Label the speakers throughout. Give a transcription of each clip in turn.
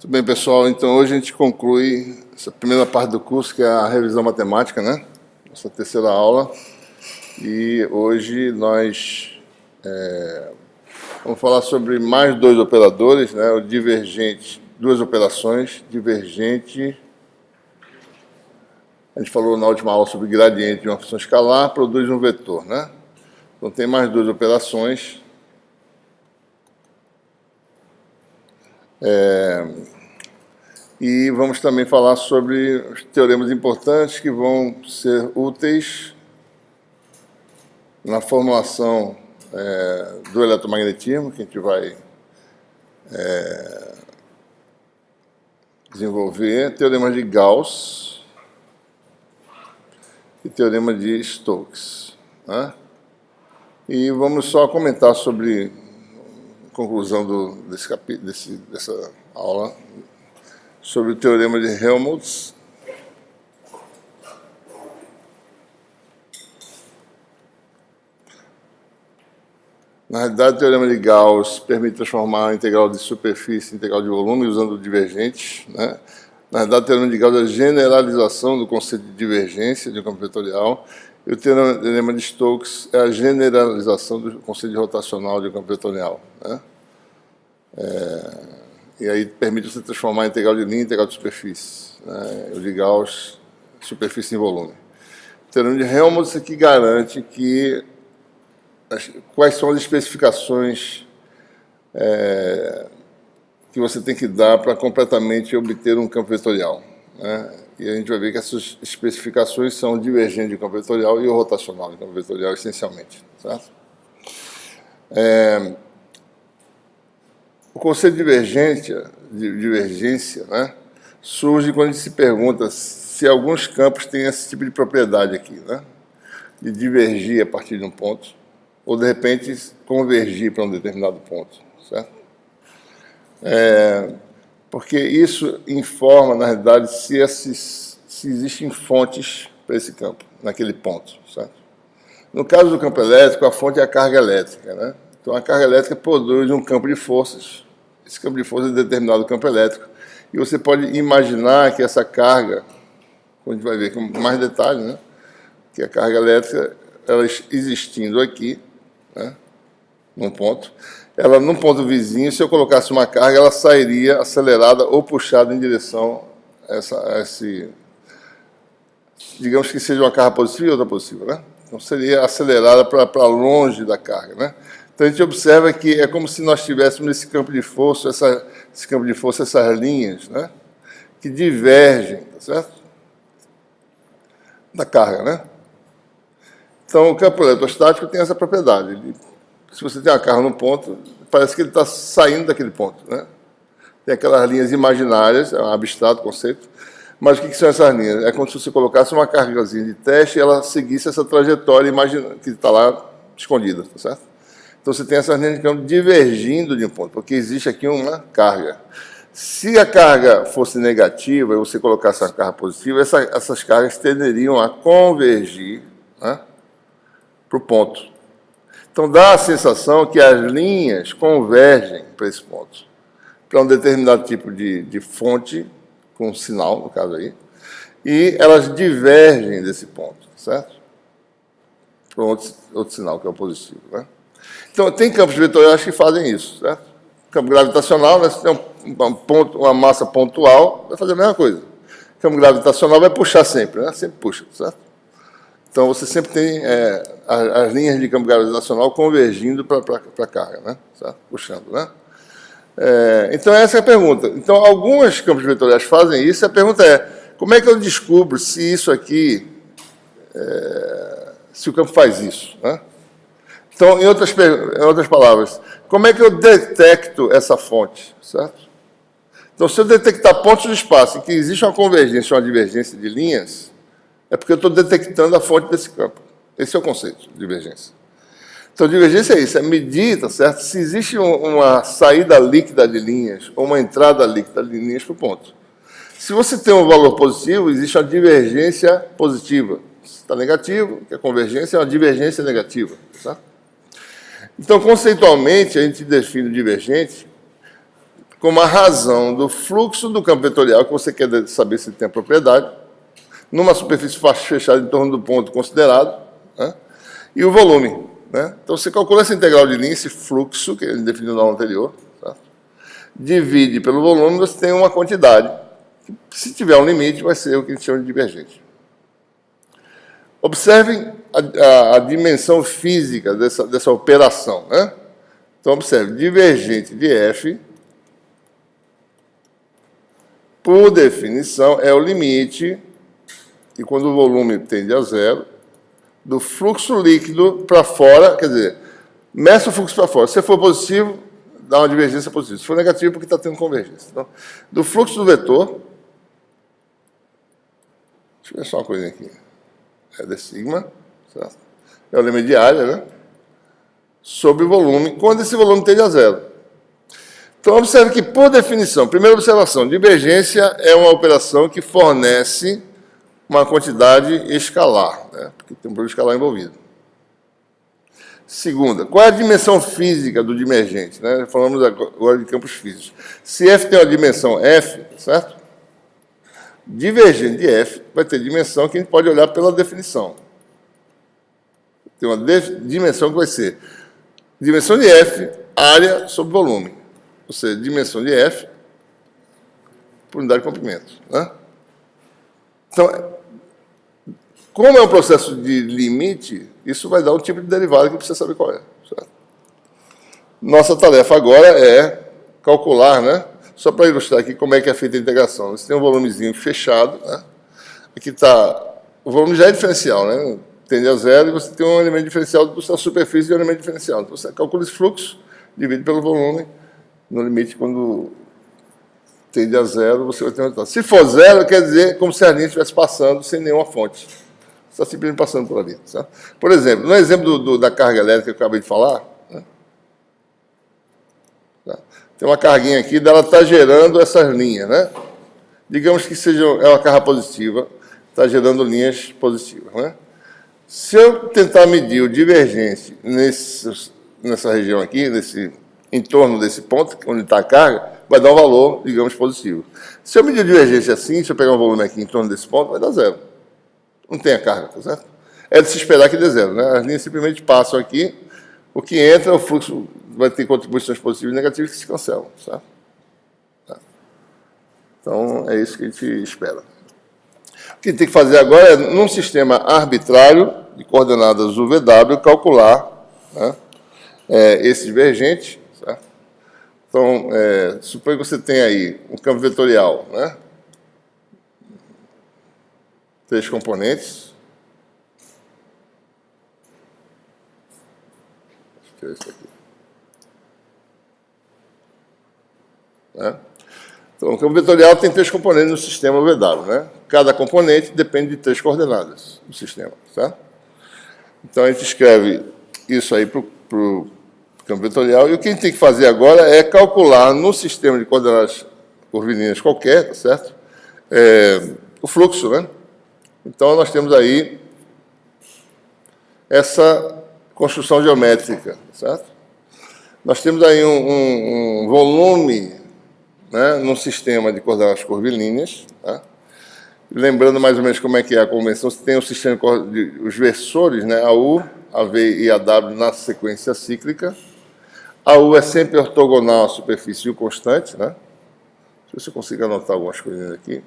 Speaker 1: Muito bem, pessoal. Então, hoje a gente conclui essa primeira parte do curso, que é a revisão matemática, né? Nossa terceira aula. E hoje nós vamos falar sobre mais dois operadores, né? O divergente, duas operações, divergente. A gente falou na última aula sobre gradiente de uma função escalar, produz um vetor, né? Então, tem mais duas operações. E vamos também falar sobre os teoremas importantes que vão ser úteis na formulação do eletromagnetismo, que a gente vai desenvolver, teorema de Gauss e teorema de Stokes, né? E vamos só comentar sobre a conclusão dessa aula, sobre o teorema de Helmholtz. Na realidade, o teorema de Gauss permite transformar a integral de superfície em integral de volume usando divergentes, né? Na realidade, o teorema de Gauss é a generalização do conceito de divergência de um campo vetorial, e o teorema de Stokes é a generalização do conceito de rotacional de um campo vetorial, né? E aí permite você transformar a integral de linha em integral de superfície, né? O de Gauss, superfície em volume. O teorema de Helmholtz aqui garante que quais são as especificações que você tem que dar para completamente obter um campo vetorial, né? E a gente vai ver que essas especificações são o divergente de campo vetorial e o rotacional de campo vetorial, essencialmente, certo? O conceito de divergência, né, surge quando a gente se pergunta se alguns campos têm esse tipo de propriedade aqui, né, de divergir a partir de um ponto, ou de repente convergir para um determinado ponto, certo? Porque isso informa, na realidade, se existem fontes para esse campo, naquele ponto, certo? No caso do campo elétrico, a fonte é a carga elétrica, né? Então, a carga elétrica produz um campo de forças. Esse campo de forças é determinado do campo elétrico. E você pode imaginar que essa carga, como a gente vai ver com mais detalhes, né? Que a carga elétrica, ela existindo aqui, né? Num ponto, ela num ponto vizinho, se eu colocasse uma carga, ela sairia acelerada ou puxada em direção a esse... Digamos que seja uma carga positiva e outra positiva, né? Então, seria acelerada para longe da carga, né? Então, a gente observa que é como se nós tivéssemos esse campo de força, essas linhas, né, que divergem, tá certo? Da carga, né? Então, o campo eletrostático tem essa propriedade. Se você tem uma carga num ponto, parece que ele está saindo daquele ponto, né? Tem aquelas linhas imaginárias, é um abstrato conceito, mas o que são essas linhas? É como se você colocasse uma cargazinha de teste e ela seguisse essa trajetória que está lá escondida, tá certo? Então, você tem essas linhas de campo divergindo de um ponto, porque existe aqui uma carga. Se a carga fosse negativa e você colocasse uma carga positiva, essas cargas tenderiam a convergir, né, para o ponto. Então, dá a sensação que as linhas convergem para esse ponto, para um determinado tipo de fonte, com sinal, no caso aí, e elas divergem desse ponto, certo? Para outro sinal, que é o positivo, né? Então, tem campos vetoriais que fazem isso, certo? Campo gravitacional, né, se tem uma massa pontual, vai fazer a mesma coisa. Campo gravitacional vai puxar sempre, né? Sempre puxa, certo? Então, você sempre tem as linhas de campo gravitacional convergindo para a carga, né? Certo? Puxando, né? Então, essa é a pergunta. Então, alguns campos vetoriais fazem isso, e a pergunta é, como é que eu descubro se isso aqui, se o campo faz isso, né? Então, em outras palavras, como é que eu detecto essa fonte, certo? Então, se eu detectar pontos do espaço em que existe uma convergência ou uma divergência de linhas, é porque eu estou detectando a fonte desse campo. Esse é o conceito de divergência. Então, divergência é isso, é medir, tá certo? Se existe uma saída líquida de linhas ou uma entrada líquida de linhas para o ponto. Se você tem um valor positivo, existe uma divergência positiva. Se está negativo, que a convergência é uma divergência negativa, tá certo? Então, conceitualmente, a gente define o divergente como a razão do fluxo do campo vetorial, que você quer saber se tem a propriedade, numa superfície fechada em torno do ponto considerado, né? E o volume. Né? Então, você calcula essa integral de linha, esse fluxo, que ele definiu na aula anterior, tá? Divide pelo volume, você tem uma quantidade. Que, se tiver um limite, vai ser o que a gente chama de divergente. Observem a dimensão física dessa operação. Né? Então, observe, divergente de F, por definição, é o limite, e quando o volume tende a zero, do fluxo líquido para fora, quer dizer, meça o fluxo para fora. Se for positivo, dá uma divergência positiva. Se for negativo, porque está tendo convergência. Então, do fluxo do vetor, deixa eu ver só uma coisinha aqui. É d sigma, certo? É o limite de área, né? Sobre o volume, quando esse volume tende a zero. Então, observe que, por definição, primeira observação, divergência é uma operação que fornece uma quantidade escalar, né? Porque tem um produto escalar envolvido. Segunda, qual é a dimensão física do divergente? Né? Falamos agora de campos físicos. Se F tem uma dimensão F, certo? Divergente de F vai ter dimensão que a gente pode olhar pela definição. Tem uma dimensão que vai ser dimensão de F, área sobre volume. Ou seja, dimensão de F por unidade de comprimento. Né? Então, como é um processo de limite, isso vai dar um tipo de derivada que precisa saber qual é. Certo? Nossa tarefa agora é calcular, né? Só para ilustrar aqui como é que é feita a integração. Você tem um volumezinho fechado, né? Aqui está, o volume já é diferencial, né? Tende a zero e você tem um elemento diferencial da superfície de um elemento diferencial. Então você calcula esse fluxo, divide pelo volume, no limite quando tende a zero, você vai ter um resultado. Se for zero, quer dizer como se a linha estivesse passando sem nenhuma fonte. Está simplesmente passando por ali. Certo? Por exemplo, no exemplo da carga elétrica que eu acabei de falar, né? Tem uma carguinha aqui, dela está gerando essas linhas. Né? Digamos que é uma carga positiva, está gerando linhas positivas. Né? Se eu tentar medir o divergente nessa região aqui, em torno desse ponto, onde está a carga, vai dar um valor, digamos, positivo. Se eu medir o divergente assim, se eu pegar um volume aqui em torno desse ponto, vai dar zero. Não tem a carga, tá certo? É de se esperar que dê zero, né? As linhas simplesmente passam aqui, o que entra, o fluxo vai ter contribuições positivas e negativas que se cancelam, certo? Tá. Então, é isso que a gente espera. O que tem que fazer agora é, num sistema arbitrário de coordenadas UVW, calcular, né, esse divergente, certo? Então, suponha que você tem aí um campo vetorial, né? 3 componentes. Deixa eu tirar isso aqui. Né? Então, o campo vetorial tem 3 componentes no sistema UVW. Né? Cada componente depende de 3 coordenadas do sistema. Certo? Então, a gente escreve isso aí para o campo vetorial. E o que a gente tem que fazer agora é calcular no sistema de coordenadas curvilíneas qualquer, tá certo? O fluxo, né? Então, nós temos aí essa construção geométrica, certo? Nós temos aí um volume, né, num sistema de coordenadas curvilíneas. Tá? Lembrando mais ou menos como é que é a convenção, você tem o sistema de os versores, né, AU, AV e AW na sequência cíclica. AU é sempre ortogonal à superfície U constante. Né? Deixa eu ver se eu consigo anotar algumas coisinhas aqui.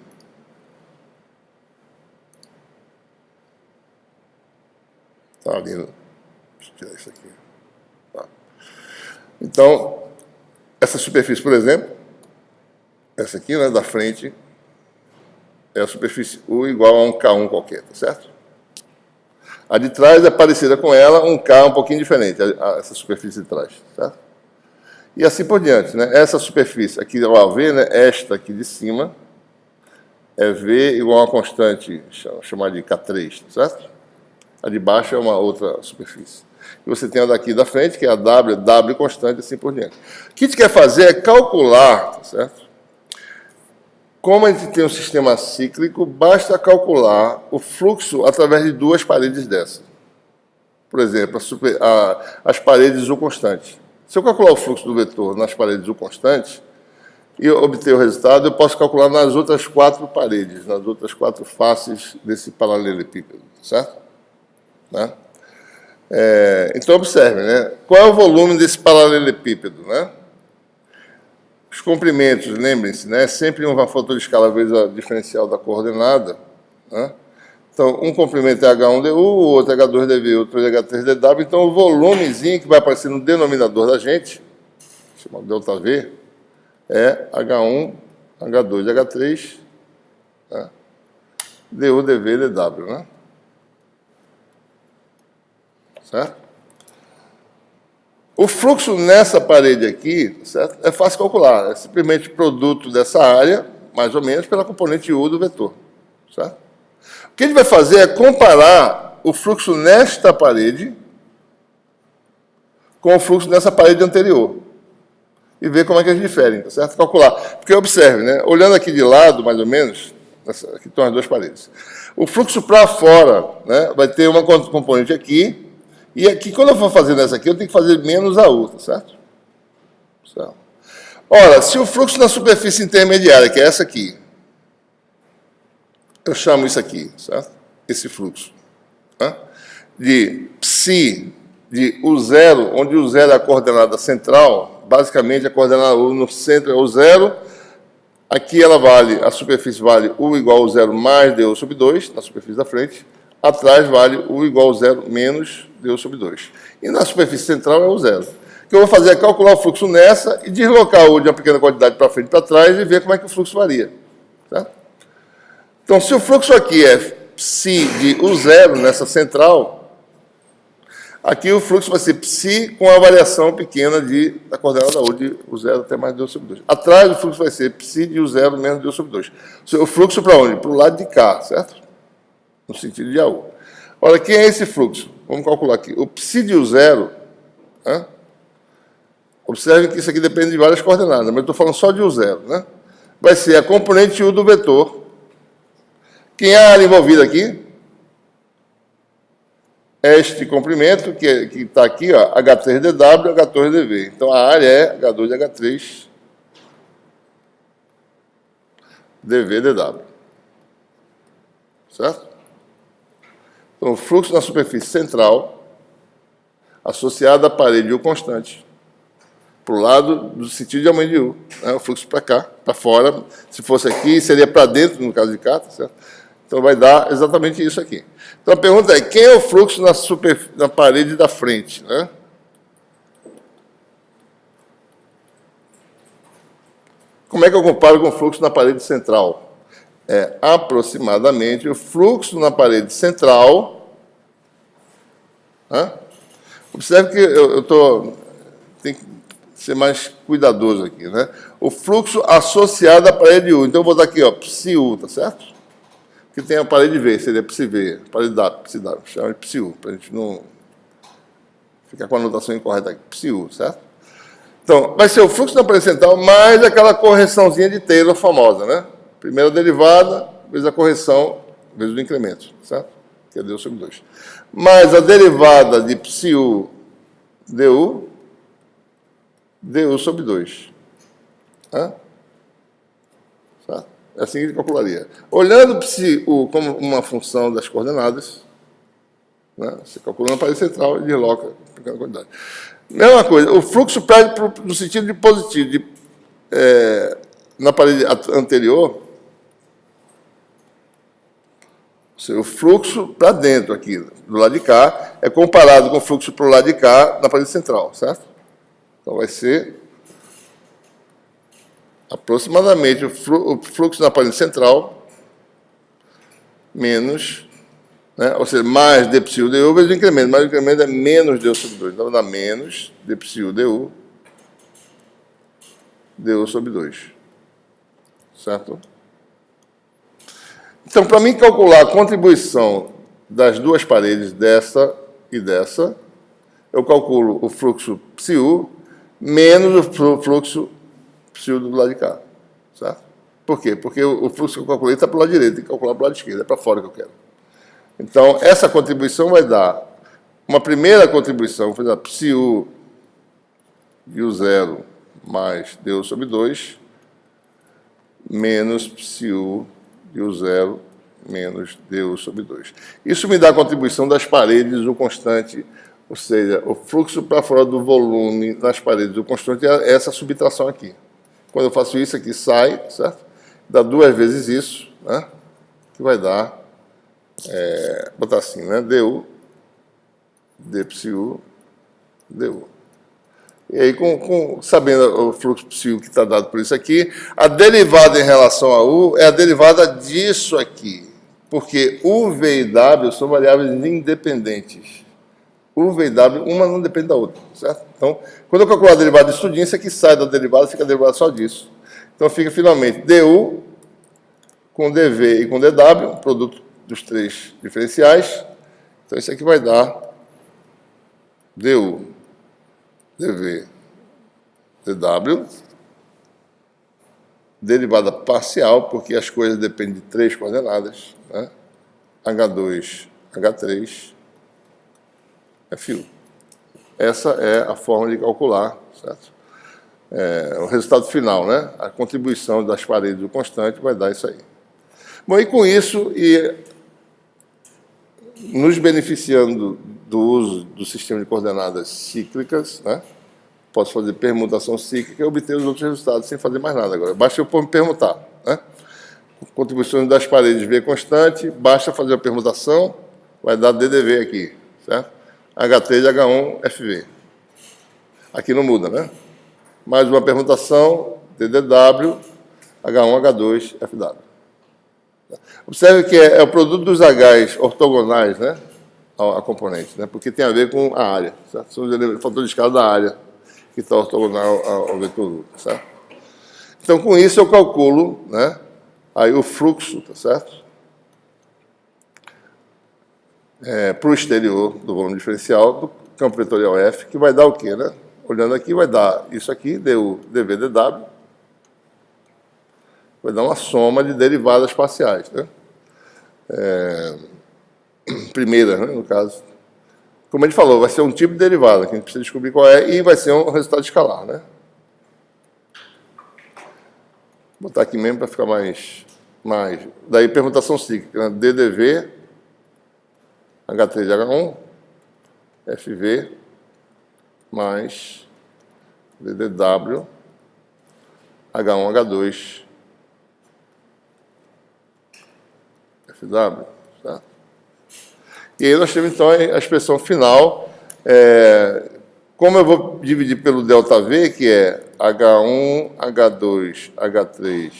Speaker 1: Tá ali. Deixa eu tirar isso aqui. Tá. Então, essa superfície, por exemplo, essa aqui, né, da frente, é a superfície U igual a um K1 qualquer, tá certo? A de trás é parecida com ela, um K um pouquinho diferente, essa superfície de trás, certo? E assim por diante, né? Essa superfície aqui é o AV, né? Esta aqui de cima é V igual a uma constante chamada de K3, tá certo? A de baixo é uma outra superfície. E você tem a daqui da frente, que é a W constante, assim por diante. O que a gente quer fazer é calcular, tá certo? Como a gente tem um sistema cíclico, basta calcular o fluxo através de 2 paredes dessas. Por exemplo, as paredes U constante. Se eu calcular o fluxo do vetor nas paredes U constante, e obter o resultado, eu posso calcular nas outras 4 paredes, nas outras 4 faces desse paralelepípedo, certo? Né? Então, observe, né? Qual é o volume desse paralelepípedo, né? Os comprimentos, lembrem-se, né? Sempre um fator de escala vezes a diferencial da coordenada, né? Então, um comprimento é H1du, o outro é H2dV, o outro é H3dW. Então, o volumezinho que vai aparecer no denominador da gente, chamado ΔV, é H1, H2, H3, né? du, dV, dW, né? Certo? O fluxo nessa parede aqui, certo? É fácil calcular, é simplesmente produto dessa área, mais ou menos, pela componente U do vetor, certo? O que a gente vai fazer é comparar o fluxo nesta parede com o fluxo nessa parede anterior e ver como é que eles diferem, tá certo? Calcular. Porque observe, né? Olhando aqui de lado, mais ou menos, aqui estão as 2 paredes. O fluxo para fora, né, vai ter uma componente aqui, e aqui, quando eu for fazer nessa aqui, eu tenho que fazer menos a outra, certo? Certo. Ora, se o fluxo na superfície intermediária, que é essa aqui, eu chamo isso aqui, certo? Esse fluxo, né? De psi de U0, onde o 0 é a coordenada central, basicamente a coordenada U no centro é o 0, aqui ela vale, a superfície vale U igual a 0 mais du sobre 2, na superfície da frente, atrás vale U igual a 0 menos du sobre 2. E na superfície central é o 0. O que eu vou fazer é calcular o fluxo nessa e deslocar o de uma pequena quantidade para frente e para trás e ver como é que o fluxo varia. Certo? Então, se o fluxo aqui é psi de U0 nessa central, aqui o fluxo vai ser psi com a variação pequena da coordenada U de U0 até mais du sobre 2. Atrás o fluxo vai ser psi de U0 menos du sobre 2. O fluxo para onde? Para o lado de cá, certo? No sentido de AU. Ora, quem é esse fluxo? Vamos calcular aqui. O psi de U0, né? Observe que isso aqui depende de várias coordenadas, mas eu estou falando só de U0, né? Vai ser a componente U do vetor. Quem é a área envolvida aqui? Este comprimento, que está aqui, ó, H3dW, H2dV. Então, a área é H2 e H3 dV/dW. Certo? Então, o fluxo na superfície central, associado à parede U constante, para o lado do sentido de aumento de U. Né? O fluxo para cá, para fora. Se fosse aqui, seria para dentro, no caso de cá, tá certo? Então, vai dar exatamente isso aqui. Então, a pergunta é, quem é o fluxo na parede da frente? Né? Como é que eu comparo com o fluxo na parede central? É aproximadamente o fluxo na parede central. Né? Observe que tenho que ser mais cuidadoso aqui, né? O fluxo associado à parede U. Então, eu vou dar aqui, ó, psi-U, tá certo? Que tem a parede V, seria psi-V, a parede W, psi-W, chama de psi-U, para a gente não ficar com a anotação incorreta aqui, psi-U, certo? Então, vai ser o fluxo na parede central mais aquela correçãozinha de Taylor famosa, né? Primeira derivada, vezes a correção, vezes o incremento, certo? Que é du sobre 2. Mais a derivada de psi-U du, du sobre 2. Tá? Certo? É assim que ele calcularia. Olhando psi-U como uma função das coordenadas, né? Você calcula na parede central e desloca a pequena quantidade. Mesma coisa, o fluxo perde no sentido de positivo, na parede anterior, o fluxo para dentro aqui, do lado de cá, é comparado com o fluxo para o lado de cá na parede central, certo? Então, vai ser aproximadamente o fluxo na parede central menos, né? Ou seja, mais d psi-u du vezes o incremento, mas o incremento é menos du sobre 2. Então, dá menos d psi-u du sobre 2. Certo? Então, para mim calcular a contribuição das 2 paredes, dessa e dessa, eu calculo o fluxo psi-u menos o fluxo psi-u do lado de cá. Certo? Por quê? Porque o fluxo que eu calculei está para o lado direito, tem que calcular para o lado esquerdo, é para fora que eu quero. Então, essa contribuição vai dar uma primeira contribuição, por exemplo, psi-u de U0 mais du sobre 2, menos psiu de U0 menos du sobre 2. Isso me dá a contribuição das paredes do constante, ou seja, o fluxo para fora do volume nas paredes do constante é essa subtração aqui. Quando eu faço isso aqui, sai, certo? Dá 2 vezes isso, né? Que vai dar, botar assim, né? du, d psiu, du. E aí, sabendo o fluxo psiu que está dado por isso aqui, a derivada em relação a u é a derivada disso aqui. Porque u, v e w são variáveis independentes. U, v e w, uma não depende da outra, certo? Então, quando eu calcular a derivada disso tudinho, isso aqui sai da derivada, fica a derivada só disso. Então, fica finalmente du com dv e com dw, produto dos 3 diferenciais. Então, isso aqui vai dar du, dv, dw, derivada parcial, porque as coisas dependem de 3 coordenadas, né? H2, H3, FU. Essa é a forma de calcular, certo? O resultado final, né? A contribuição das paredes do constante vai dar isso aí. Bom, e com isso, nos beneficiando do uso do sistema de coordenadas cíclicas, né? Posso fazer permutação cíclica e obter os outros resultados sem fazer mais nada agora. Basta eu permutar, né? Contribuições das paredes V constante, basta fazer a permutação, vai dar DDV aqui, certo? H3, H1, FV. Aqui não muda, né? Mais uma permutação, DDW, H1, H2, FW. Observe que é o produto dos Hs ortogonais, né? A componente, né? Porque tem a ver com a área, certo? São os fatores de escala da área que está ortogonal ao vetor U, certo? Então, com isso, eu calculo, né? Aí o fluxo, tá certo? Para o exterior do volume diferencial do campo vetorial F, que vai dar o quê, né? Olhando aqui, vai dar isso aqui, du, dv, dw. Vai dar uma soma de derivadas parciais, né? Primeira, né, no caso. Como a gente falou, vai ser um tipo de derivada, que a gente precisa descobrir qual é, e vai ser um resultado escalar, né? Vou botar aqui mesmo para ficar mais... Daí, permutação cíclica, né? DDV, H3, H1, FV, mais DDW, H1, H2, FW, tá? E aí nós temos, então, a expressão final. Como eu vou dividir pelo ΔV, que é H1, H2, H3,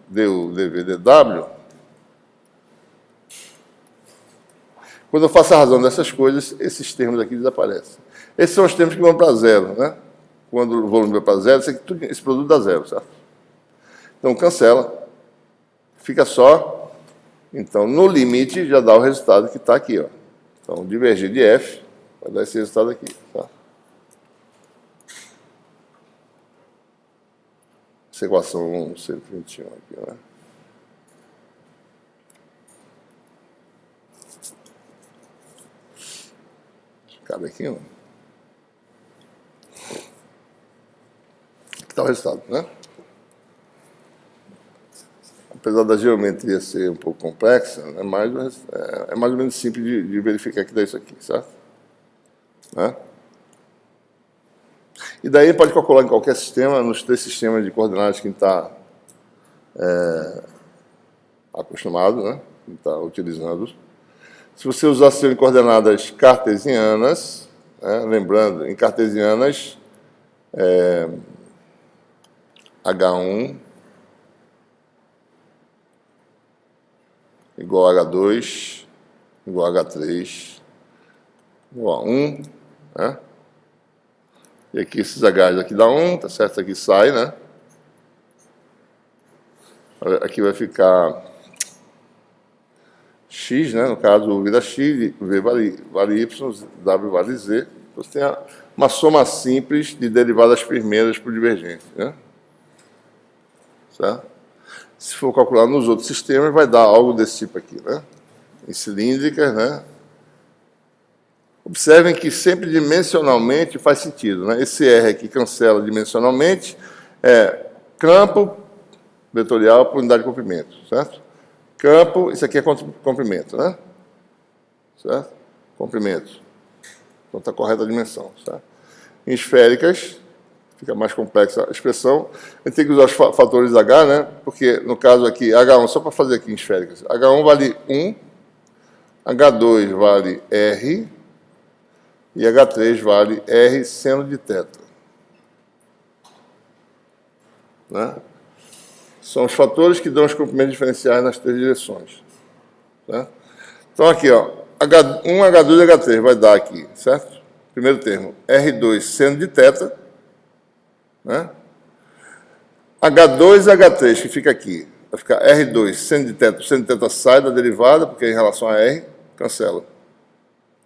Speaker 1: du, dv, dw, quando eu faço a razão dessas coisas, esses termos aqui desaparecem. Esses são os termos que vão para zero, né? Quando o volume vai para zero, esse produto dá zero, certo? Então, cancela. Fica só. Então, no limite, já dá o resultado que está aqui, ó. Então, divergir de F vai dar esse resultado aqui, tá? Essa equação 121 aqui, né? Cabe aqui, ó. Aqui está o resultado, né? Apesar da geometria ser um pouco complexa, é mais ou menos simples de verificar que dá isso aqui, certo? Né? E daí pode calcular em qualquer sistema, nos 3 sistemas de coordenadas que a gente está acostumado, né? Que está utilizando. Se você usar sistema de coordenadas cartesianas, né? Lembrando, em cartesianas, H1 igual a H2, igual a H3, igual a 1, né? E aqui esses H's aqui dá 1, tá certo? Isso aqui sai, né? Aqui vai ficar X, né? No caso, U vira X, V vale Y, W vale Z. Então, você tem uma soma simples de derivadas primeiras por divergente, né? Certo? Se for calcular nos outros sistemas, vai dar algo desse tipo aqui, né? Em cilíndricas, né? Observem que sempre dimensionalmente faz sentido, né? Esse R aqui cancela dimensionalmente, campo vetorial por unidade de comprimento, certo? Campo, isso aqui é comprimento, né? Certo? Comprimento. Então está correta a dimensão, certo? Em esféricas, fica mais complexa a expressão. A gente tem que usar os fatores H, né? Porque, no caso aqui, H1, só para fazer aqui em esféricas, H1 vale 1, H2 vale R, e H3 vale R seno de θ. Né? São os fatores que dão os comprimentos diferenciais nas três direções. Né? Então, aqui, ó, H1, H2 e H3 vai dar aqui, certo? Primeiro termo, R2 seno de θ. Né? H2 e H3, que fica aqui, vai ficar R2 seno de θ. O seno de θ sai da derivada, porque é em relação a R, cancela.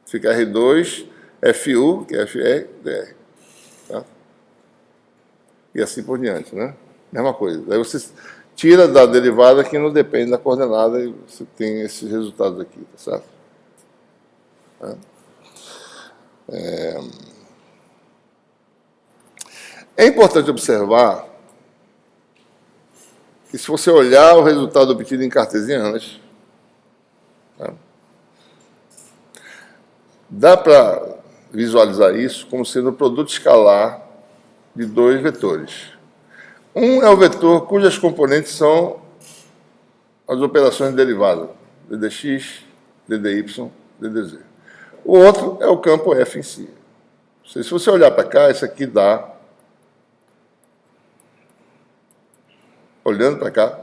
Speaker 1: Fica R2, FU, que é FR, DR. Tá? E assim por diante, né? Mesma coisa. Daí você tira da derivada que não depende da coordenada e você tem esses resultados aqui, tá certo? Tá? É importante observar que se você olhar o resultado obtido em cartesianas, tá? Dá para visualizar isso como sendo o produto escalar de dois vetores. Um é o vetor cujas componentes são as operações de derivada, ddx, ddy, ddz. O outro é o campo f em si. Se você olhar para cá, isso aqui dá, olhando para cá,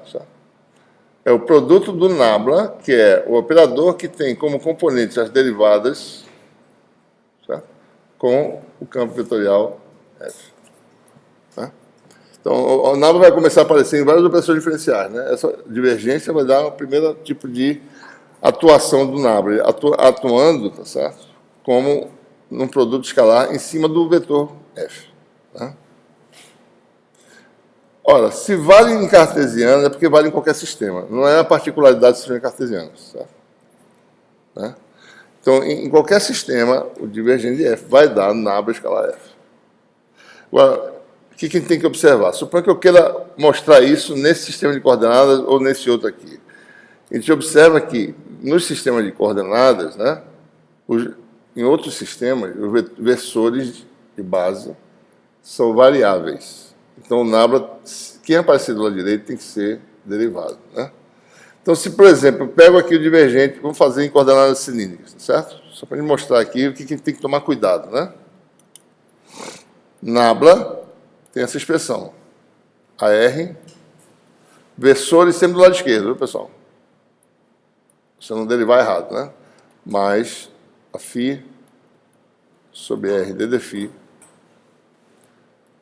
Speaker 1: é o produto do nabla, que é o operador que tem como componentes as derivadas, certo? Com o campo vetorial f. Tá? Então, o nabla vai começar a aparecer em várias operações diferenciais. Né? Essa divergência vai dar o primeiro tipo de atuação do nabla, atuando, tá certo? Como num produto escalar em cima do vetor f. Tá? Ora, se vale em cartesiano é porque vale em qualquer sistema. Não é a particularidade do sistema cartesiano. Certo? Né? Então, em qualquer sistema, o divergente de f vai dar nabla escalar f. Agora, o que a gente tem que observar? Suponha que eu queira mostrar isso nesse sistema de coordenadas ou nesse outro aqui. A gente observa que nos sistemas de coordenadas, né, em outros sistemas, os versores de base são variáveis. Então, o nabla, quem aparecer do lado direito, tem que ser derivado. Né? Então, se, por exemplo, eu pego aqui o divergente, vamos fazer em coordenadas cilíndricas, certo? Só para mostrar aqui o que a gente tem que tomar cuidado. Né? Nabla tem essa expressão. AR, versores sempre do lado esquerdo, viu, pessoal? Você não derivar errado, né? Mais a φ sobre R ddφ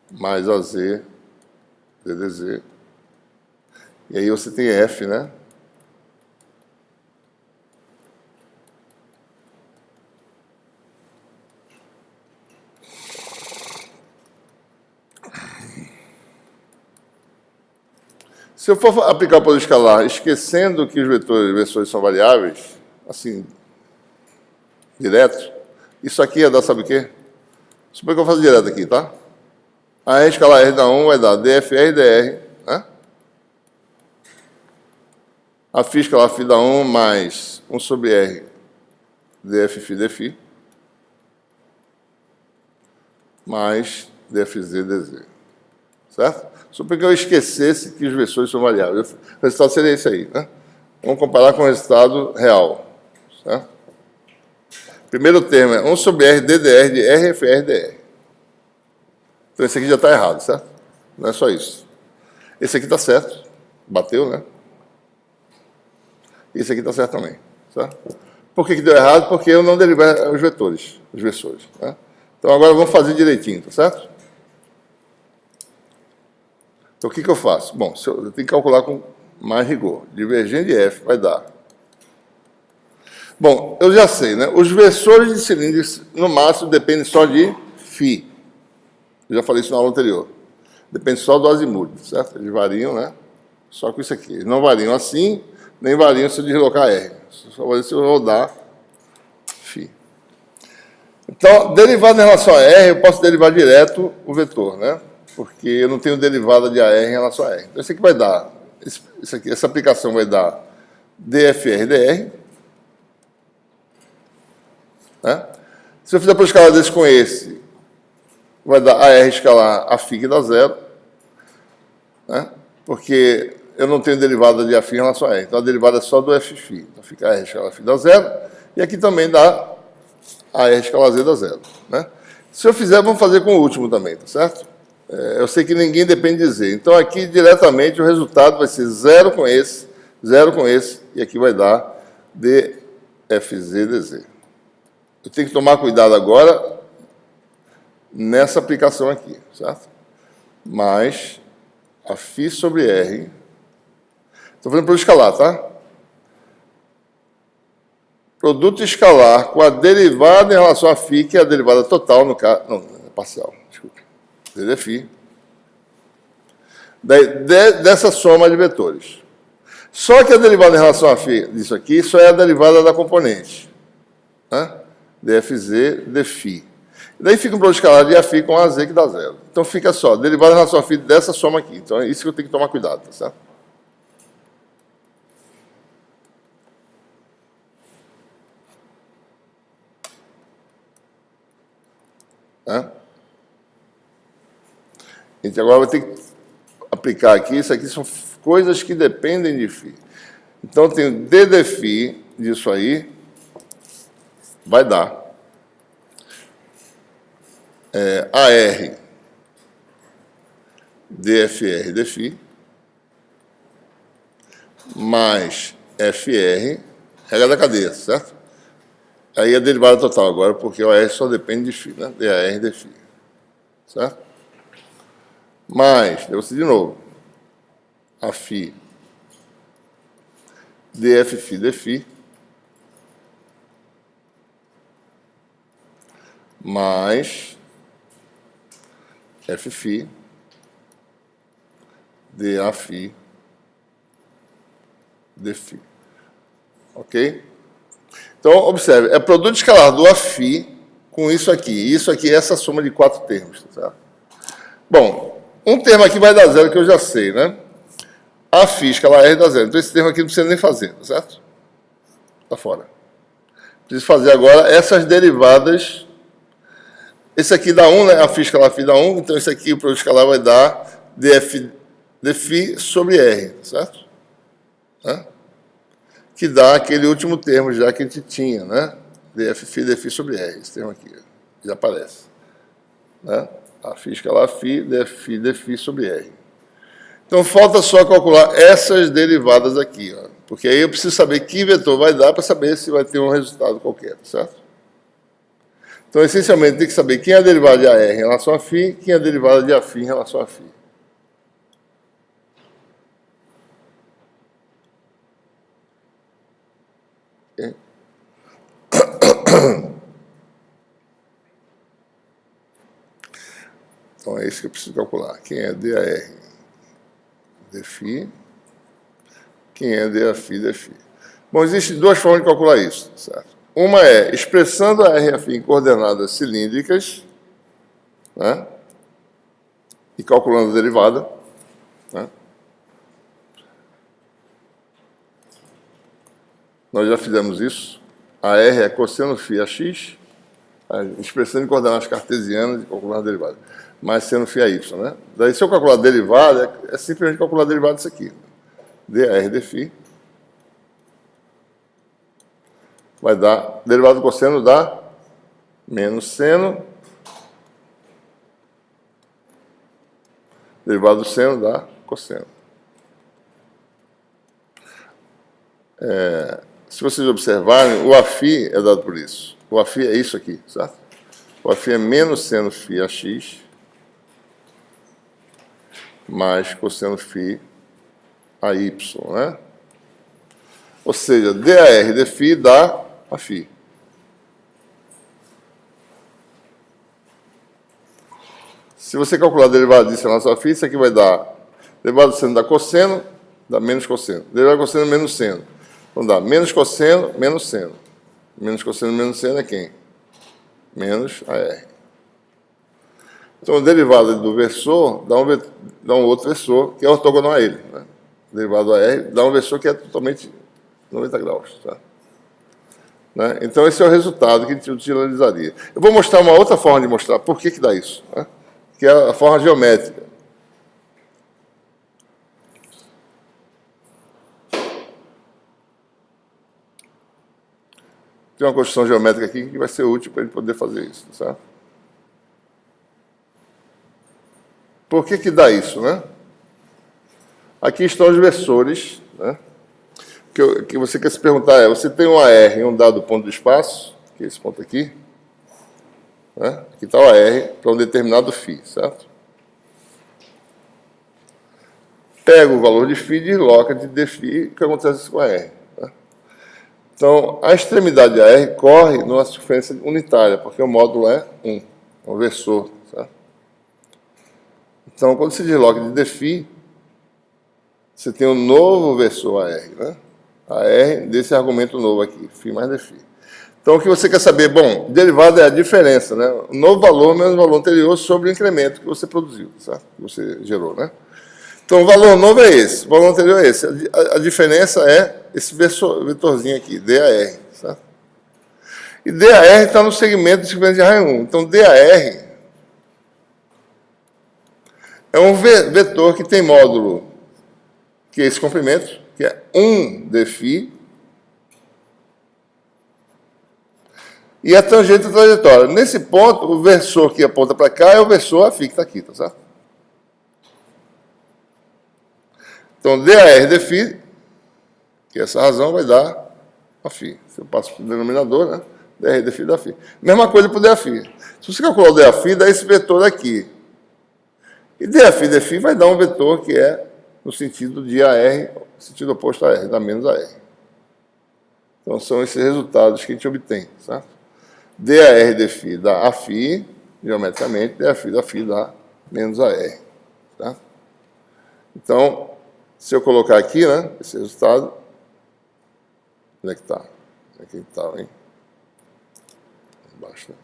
Speaker 1: mais a Z ddz. E aí você tem F, né? Se eu for aplicar o produto escalar, esquecendo que os versores são variáveis, assim, direto, isso aqui ia dar, sabe o quê? Suponha que eu faço direto aqui, tá? A R escalar R da 1 vai dar dfr dr, né? A φ escalar φ da 1 mais 1 sobre R dfφ dφ mais dfz dz. Certo? Suponha que eu esquecesse que os versores são variáveis. O resultado seria esse aí, né? Vamos comparar com o resultado real. Certo? Primeiro termo é 1 sobre R ddr de RFR dr. Então, esse aqui já está errado, certo? Não é só isso. Esse aqui está certo. Bateu, né? Esse aqui está certo também. Certo? Por que deu errado? Porque eu não derivei os vetores, os versores. Né? Então, agora vamos fazer direitinho, tá certo? Então, o que eu faço? Bom, eu tenho que calcular com mais rigor. Divergente de f vai dar. Bom, eu já sei, né? Os versores de cilindros, no máximo, dependem só de φ. Eu já falei isso na aula anterior. Depende só do azimuth, certo? Eles variam, né? Só com isso aqui. Eles não variam assim, nem variam se eu deslocar R. Só varia se eu rodar φ. Então, derivado em relação a R, eu posso derivar direto o vetor, né? Porque eu não tenho derivada de AR em relação a R. Então, isso aqui vai dar Isso aqui, essa aplicação vai dar dFR/dr. Né? Se eu fizer por escalar desse com esse, vai dar AR escalar a φ que dá zero. Né? Porque eu não tenho derivada de Aφ em relação a R. Então a derivada é só do Fφ. Então fica AR escalar φ dá zero. E aqui também dá AR escalar Z dá zero. Né? Se eu fizer, vamos fazer com o último também, tá certo? Eu sei que ninguém depende de Z. Então aqui diretamente o resultado vai ser zero com esse, e aqui vai dar dFz dZ. Eu tenho que tomar cuidado agora nessa aplicação aqui, certo? Mais a φ sobre R. Estou fazendo pelo escalar, tá? Produto escalar com a derivada em relação a φ, que é a derivada total, no caso. Não, é parcial, desculpe. dφ. Dessa soma de vetores. Só que a derivada em relação a φ disso aqui só é a derivada da componente. Né? dFz, dφ. Daí fica um produto escalar de Aφ com AZ que dá zero. Então fica só, derivada em relação a φ dessa soma aqui. Então é isso que eu tenho que tomar cuidado, tá certo? Né? A gente agora vai ter que aplicar aqui, isso aqui são coisas que dependem de φ. Então eu tenho d dφ disso aí, vai dar AR dFR dφ mais FR, regra da cadeia, certo? Aí a derivada total agora, porque o AR só depende de φ, né? dAR dφ, certo? Mais, eu vou de novo, a φ dFφ dφ mais Fφ dAφ dφ. Ok? Então, observe, é produto escalar do Aφ com isso aqui. Isso aqui é essa soma de 4 termos. Tá? Bom, um termo aqui vai dar zero, que eu já sei, né? Aφ escalar R dá zero. Então, esse termo aqui não precisa nem fazer, tá certo? Está fora. Preciso fazer agora essas derivadas. Esse aqui dá 1, né? Aφ escalar φ dá 1. Então, esse aqui, o produto escalar, vai dar dφ sobre R, certo? Né? Que dá aquele último termo já que a gente tinha, né? dFφ dφ sobre R, esse termo aqui, já aparece. Né? Aφ escalar φ, dFφ dφ sobre R. Então, falta só calcular essas derivadas aqui, ó, porque aí eu preciso saber que vetor vai dar para saber se vai ter um resultado qualquer, certo? Então, essencialmente, tem que saber quem é a derivada de AR em relação a φ, quem é a derivada de Aφ em relação a φ. Okay? Então, é isso que eu preciso calcular. Quem é dAR dφ, quem é dAφ dφ. Bom, existem duas formas de calcular isso, certo? Uma é expressando a R e a φ em coordenadas cilíndricas, né? E calculando a derivada. Né? Nós já fizemos isso. A R é cosseno φ a x, expressando em coordenadas cartesianas e calculando a derivada. Mais seno φ a y, né? Daí, se eu calcular a derivada, é simplesmente calcular a derivada disso aqui. dAr dφ vai dar, derivada do cosseno dá menos seno, derivada do seno dá cosseno. Se vocês observarem, o Aφ é dado por isso. O Aφ é isso aqui, certo? O Aφ é menos seno φ a x mais cosseno φ a y, né? Ou seja, dAr dφ dá a φ. Se você calcular a derivada disso em relação a φ, isso aqui vai dar derivada do seno dá cosseno, dá menos cosseno. Derivada do cosseno menos seno. Então dá menos cosseno, menos seno. Menos cosseno, menos seno é quem? Menos AR. Então a derivada do versor dá um outro versor que é ortogonal a ele. Né? derivado AR, dá um versor que é totalmente 90 graus. Tá? Né? Então, esse é o resultado que a gente utilizaria. Eu vou mostrar uma outra forma de mostrar por que dá isso, né? Que é a forma geométrica. Tem uma construção geométrica aqui que vai ser útil para a gente poder fazer isso. Certo? Por que dá isso, né? Aqui estão os versores, né? Que você quer se perguntar você tem um AR em um dado ponto do espaço, que é esse ponto aqui, né? Aqui está o AR para um determinado φ, certo? Pega o valor de φ e desloca de dφ, o que acontece com a R. Né? Então, a extremidade de AR corre numa circunferência unitária, porque o módulo é 1, um versor. Certo? Então, quando se desloca de dφ, você tem um novo versor AR, né? AR desse argumento novo aqui, φ mais dφ. Então, o que você quer saber? Bom, derivada é a diferença, né? O novo valor menos o valor anterior sobre o incremento que você produziu, certo? Que você gerou, né? Então, o valor novo é esse, o valor anterior é esse. A diferença é esse vetorzinho aqui, DAR, certo? E DAR está no segmento de circunferência de raio 1. Então, DAR é um vetor que tem módulo, que é esse comprimento, que é 1 dφ, e a tangente da trajetória. Nesse ponto, o versor que aponta para cá é o versor Aφ que está aqui, tá certo? Então, DAR dφ, que essa razão vai dar Aφ. Se eu passo para o denominador, né? DAR dφ dá φ. Mesma coisa para o DAφ. Se você calcular o DAφ, dá esse vetor aqui. E DAφ dφ vai dar um vetor que é no sentido de AR, sentido oposto a R, dá menos AR. Então, são esses resultados que a gente obtém, certo? DAR dφ dá Aφ, geometricamente, DAφ dá φ dá menos AR. Tá? Então, se eu colocar aqui, né, esse resultado, onde é que está? Onde é que está, hein? Embaixo, né?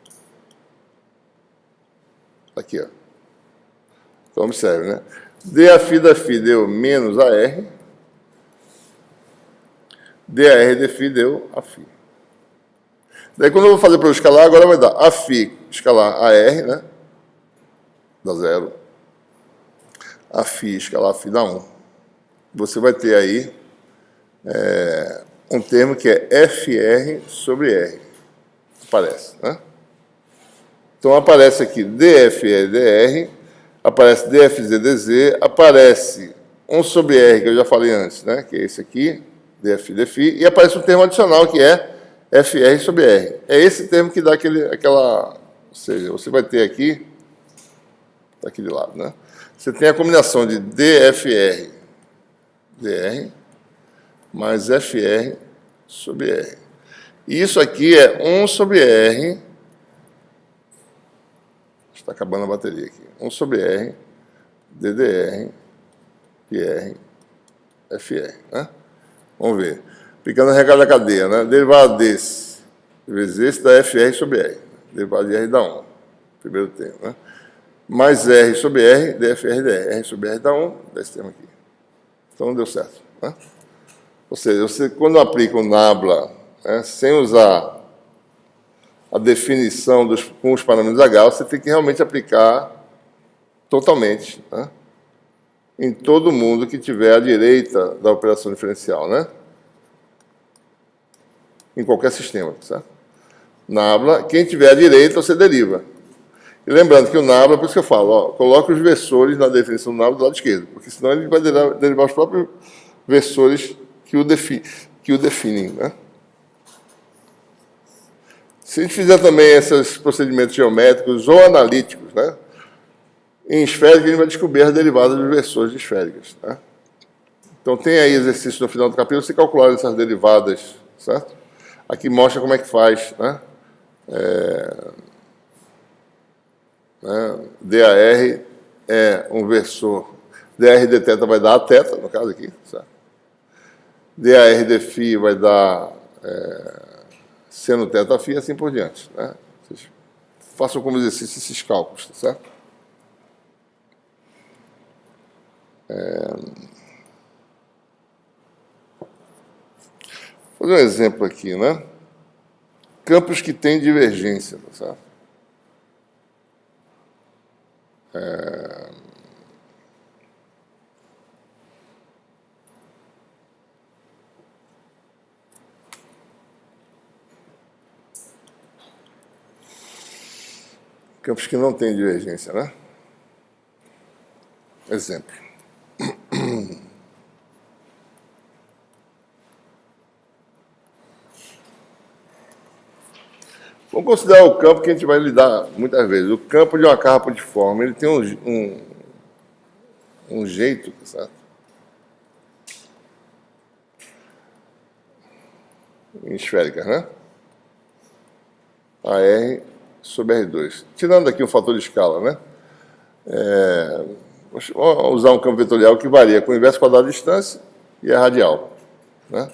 Speaker 1: Aqui, ó. Então, observe, né? DAφ da φ deu menos AR, DAR dφ deu Aφ. Daí, quando eu vou fazer para o escalar, agora vai dar Aφ escalar AR, né? Dá 0. Aφ escalar Aφ dá 1. Você vai ter aí um termo que é FR sobre R. Aparece, né? Então, aparece aqui DFR dr, aparece DFZ dz, aparece 1 sobre R, que eu já falei antes, né? Que é esse aqui, DF dφ, e aparece um termo adicional que é FR sobre R. É esse termo que dá aquela... Ou seja, você vai ter aqui... Está aqui de lado, né? Você tem a combinação de DFR dr mais FR sobre R. E isso aqui é 1 sobre R... Está acabando a bateria aqui. 1 sobre R, DDR, PR, FR, né? Vamos ver. Aplicando a regra da cadeia, né? Derivado desse vezes esse dá FR sobre R. Derivado de R dá 1. Primeiro termo, né? Mais R sobre R, DFR dr. R sobre R dá 1, dá esse termo aqui. Então, deu certo, né? Ou seja, você, quando aplica o nabla, né, sem usar a definição com os parâmetros H, você tem que realmente aplicar totalmente, né, em todo mundo que tiver à direita da operação diferencial, né? Em qualquer sistema, certo? Nabla, quem tiver à direita, você deriva. E lembrando que o nabla, por isso que eu falo, ó, coloque os versores na definição do nabla do lado esquerdo, porque senão ele vai derivar os próprios versores que o definem, né? Se a gente fizer também esses procedimentos geométricos ou analíticos, né, em esférica, a gente vai descobrir as derivadas dos versores de esféricas. Né? Então, tem aí exercício no final do capítulo, você calcular essas derivadas, certo? Aqui mostra como é que faz, né? DAR é um versor, DAR de θ vai dar a θ, no caso aqui, certo? DAR de φ vai dar seno θ φ e assim por diante. Né? Vocês façam como exercício esses cálculos, certo? fazer um exemplo aqui, né? Campos que têm divergência, tá certo? Campos que não têm divergência, né? Exemplo. Vamos considerar o campo que a gente vai lidar muitas vezes. O campo de uma carpa de forma, ele tem um jeito, certo? Em esféricas, né? AR sobre R2. Tirando aqui o fator de escala, né? Vamos usar um campo vetorial que varia com o inverso quadrado de distância e a radial, né?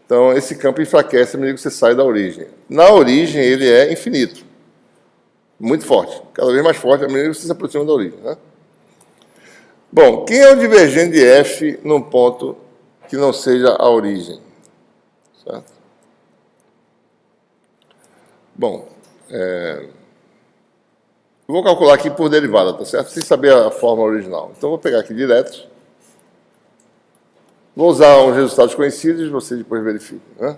Speaker 1: Então, esse campo enfraquece à medida que você sai da origem. Na origem, ele é infinito. Muito forte. Cada vez mais forte à medida que você se aproxima da origem, né? Bom, quem é o divergente de F num ponto que não seja a origem? Certo? Bom, vou calcular aqui por derivada, tá certo? Sem saber a forma original. Então, vou pegar aqui direto. Vou usar uns resultados conhecidos, você depois verifica, né?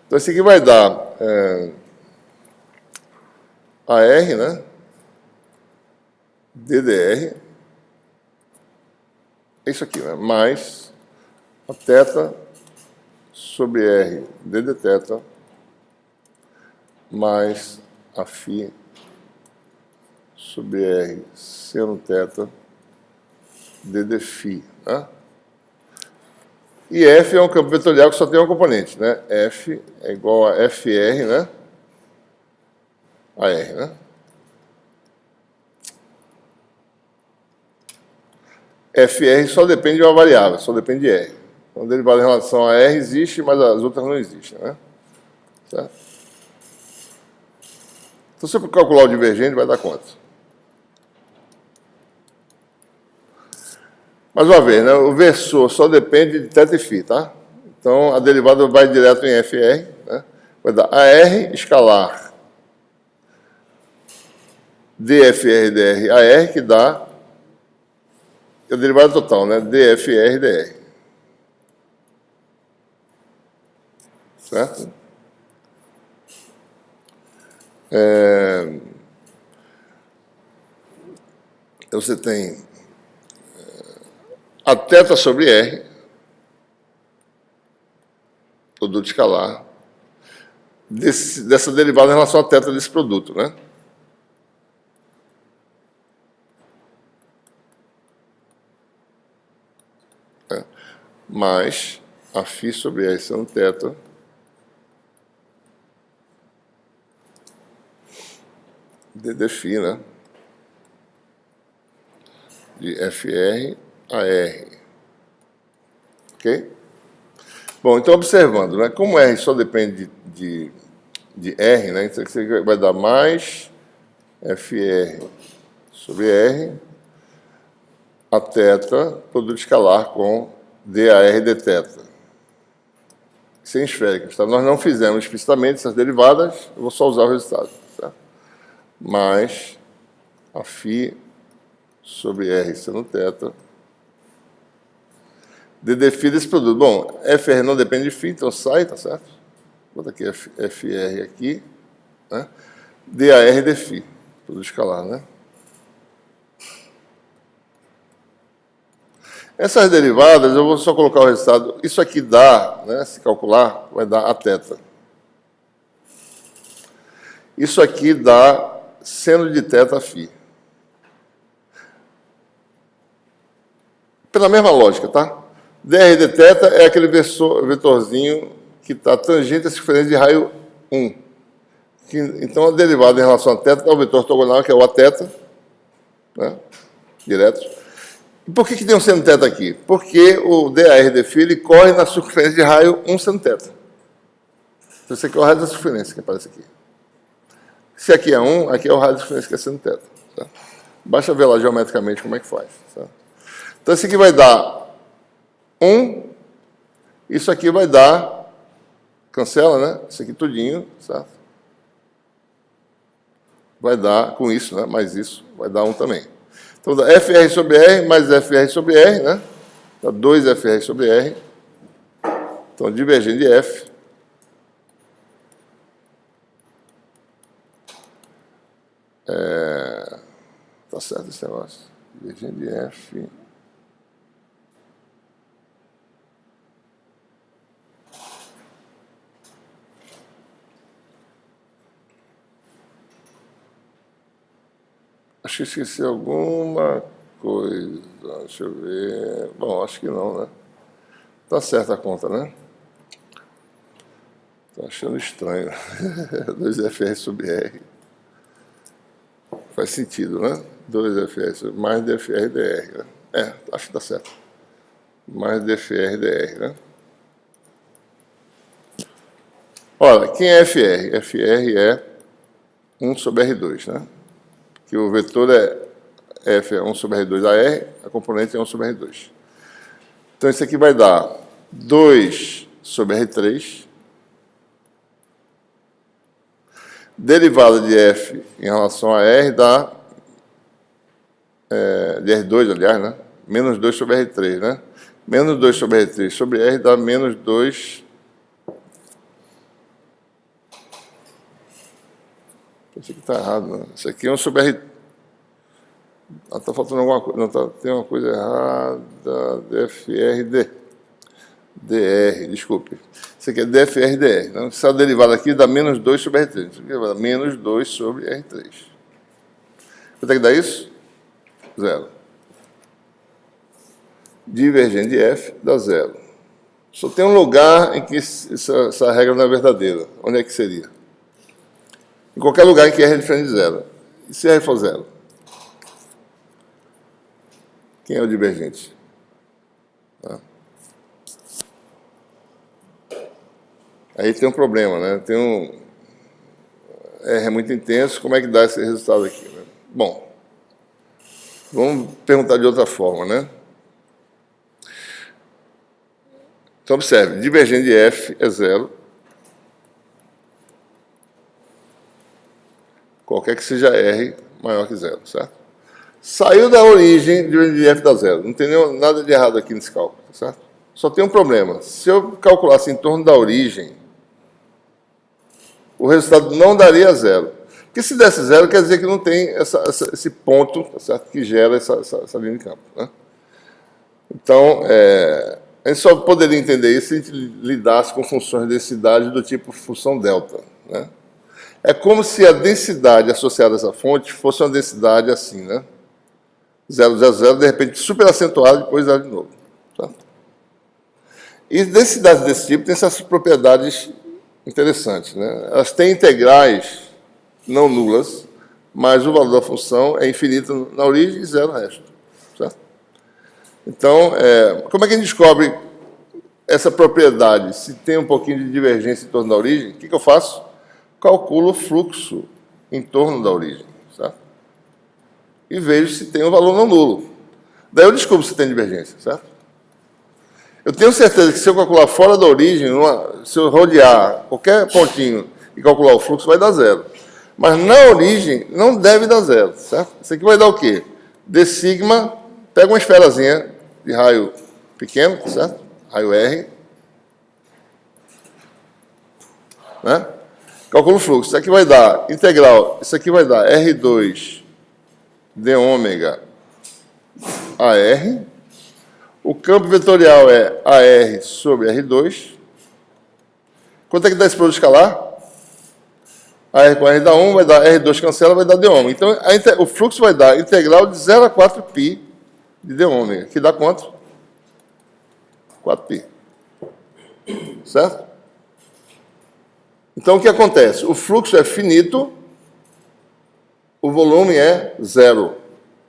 Speaker 1: Então, esse aqui vai dar AR, né? DDR. É isso aqui, né? Mais a θ sobre R dd θ mais a φ sobre R seno θ dd φ, né? E F é um campo vetorial que só tem uma componente, né? F é igual a FR, né? A R, né? FR só depende de uma variável, só depende de R. Então, a derivada em relação a R existe, mas as outras não existem, né? Certo? Então, se eu calcular o divergente, vai dar quanto? Mais uma vez, né? O versor só depende de θ e φ, tá? Então, a derivada vai direto em FR, né? Vai dar AR escalar dFR dr AR, que dá a derivada total, né? dFR dr. Certo? Você tem a θ sobre R, produto escalar, dessa derivada em relação à θ desse produto, né? Mais a φ sobre R seno θ dd φ, né? De FR a R. Ok? Bom, então observando, né? Como R só depende de R, né? Então você vai dar mais FR sobre R, a θ, produto escalar com DAR dθ. Sem esféricas, tá? Nós não fizemos explicitamente essas derivadas, eu vou só usar o resultado. Tá? Mais a φ sobre R seno θ dd φ desse produto. Bom, FR não depende de φ, então sai, tá certo? Bota aqui FR aqui, né? DAR dφ, produto escalar, né? Essas derivadas, eu vou só colocar o resultado. Isso aqui dá, né, se calcular, vai dar a θ. Isso aqui dá seno de θ φ. Pela mesma lógica, tá? dr de θ é aquele vetorzinho que está tangente à circunferência de raio 1. Então, a derivada em relação a θ é o vetor ortogonal, que é o aθ, né? Direto. E por que tem um seno θ aqui? Porque o DAR dφ ele corre na circunferência de raio 1 seno θ. Então, esse aqui é o raio da circunferência que aparece aqui. Se aqui é 1, aqui é o raio da circunferência que é seno θ. Tá? Basta ver lá geometricamente como é que faz. Tá? Então, esse aqui vai dar 1, isso aqui vai dar cancela, né? Isso aqui tudinho, certo? Vai dar, com isso, né? Mais isso, vai dar 1 também. Então, dá FR sobre R mais FR sobre R, né? Dá 2FR sobre R. Então, divergente de F. Tá certo esse negócio? Divergente de F. Acho que esqueci alguma coisa. Deixa eu ver. Bom, acho que não, né? Tá certa a conta, né? Tô achando estranho. 2FR sobre R. Faz sentido, né? 2FR sobre mais DFR DR, né? Acho que tá certo. Mais DFR DR, né? Olha, quem é FR? FR é 1 sobre R2, né? Que o vetor F é 1 sobre R2 AR, a componente é 1 sobre R2. Então, isso aqui vai dar 2 sobre R3, derivada de F em relação a R dá, de R2, aliás, né? Menos 2 sobre R3, né? Menos 2 sobre R3 sobre R dá menos 2... Isso aqui está errado, né? Isso aqui é 1 sobre R... Está faltando alguma coisa. Não, tem uma coisa errada. DFRD. DR, desculpe. Isso aqui é DFRDR. Então, essa derivada aqui dá menos 2 sobre R3. Isso aqui vai dar menos 2 sobre R3. Quanto é que dá isso? 0. Divergente de F dá 0. Só tem um lugar em que essa regra não é verdadeira. Onde é que seria? Em qualquer lugar em que R é diferente de 0. E se R for 0? Quem é o divergente? Tá. Aí tem um problema, né? R é muito intenso, como é que dá esse resultado aqui? Né? Bom, vamos perguntar de outra forma, né? Então, observe, divergente de F é 0. Qualquer que seja R maior que 0, certo? Saiu da origem, divergente de F dá 0. Não tem nada de errado aqui nesse cálculo, certo? Só tem um problema. Se eu calculasse em torno da origem, o resultado não daria 0. Porque se desse 0, quer dizer que não tem esse ponto, tá certo? Que gera essa linha de campo, né? Então, a gente só poderia entender isso se a gente lidasse com funções de densidade do tipo função delta, né? É como se a densidade associada a essa fonte fosse uma densidade assim, né? 0, 0, 0, de repente super acentuada, depois 0 de novo. Tá? E densidades desse tipo têm essas propriedades interessantes, né? Elas têm integrais não nulas, mas o valor da função é infinito na origem e 0 no resto. Certo? Então, como é que a gente descobre essa propriedade? Se tem um pouquinho de divergência em torno da origem, o que eu faço? Calculo o fluxo em torno da origem, certo? E vejo se tem um valor não nulo. Daí eu descubro se tem divergência, certo? Eu tenho certeza que se eu calcular fora da origem, se eu rodear qualquer pontinho e calcular o fluxo, vai dar 0. Mas na origem não deve dar 0, certo? Isso aqui vai dar o quê? D sigma, pega uma esferazinha de raio pequeno, certo? Raio R, né? Calcula o fluxo. Isso aqui vai dar integral. Isso aqui vai dar R2 d ômega AR. O campo vetorial é AR sobre R2. Quanto é que dá esse produto escalar? AR com R dá 1, vai dar R2 cancela, vai dar d ômega. Então, o fluxo vai dar integral de 0 a 4π de d ômega, que dá quanto? 4π. Certo? Então, o que acontece? O fluxo é finito, o volume é 0.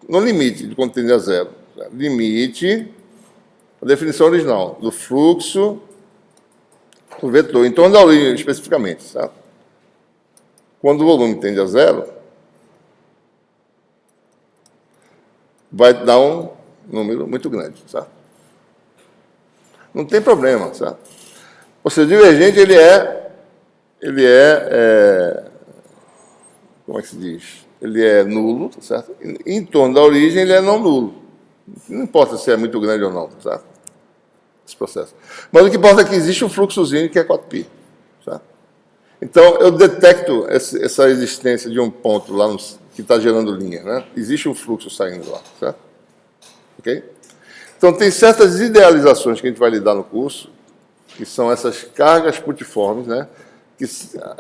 Speaker 1: No limite de quando tende a 0. Limite, a definição original, do fluxo do vetor, em torno da origem especificamente. Certo? Quando o volume tende a 0, vai dar um número muito grande. Certo? Não tem problema. Certo? Ou seja, o divergente ele é ele é como é que se diz? Ele é nulo, tá certo? E, em torno da origem, ele é não nulo. Não importa se é muito grande ou não, tá certo? Esse processo. Mas o que importa é que existe um fluxozinho que é 4π. Certo? Então, eu detecto essa existência de um ponto lá que está gerando linha. Né? Existe um fluxo saindo lá. Certo? Ok? Então, tem certas idealizações que a gente vai lidar no curso, que são essas cargas putiformes, né? Que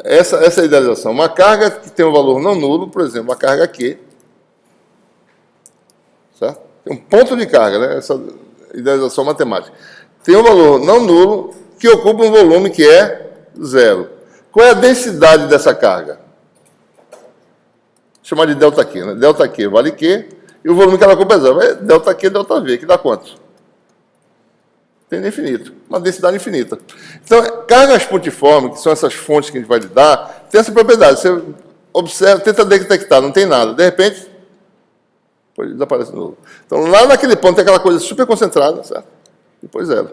Speaker 1: essa idealização. Uma carga que tem um valor não nulo, por exemplo, uma carga Q. Certo? Tem um ponto de carga, né? Essa idealização matemática. Tem um valor não nulo que ocupa um volume que é zero. Qual é a densidade dessa carga? Vou chamar de ΔQ. Né? ΔQ vale Q, e o volume que ela ocupa é zero. É ΔQ, ΔV, que dá quanto? Tem infinito. Uma densidade infinita. Então, cargas putiformes, que são essas fontes que a gente vai lidar, tem essa propriedade. Você observa, tenta detectar, não tem nada. De repente, desaparece de novo. Então, lá naquele ponto tem aquela coisa super concentrada, certo? Depois zero.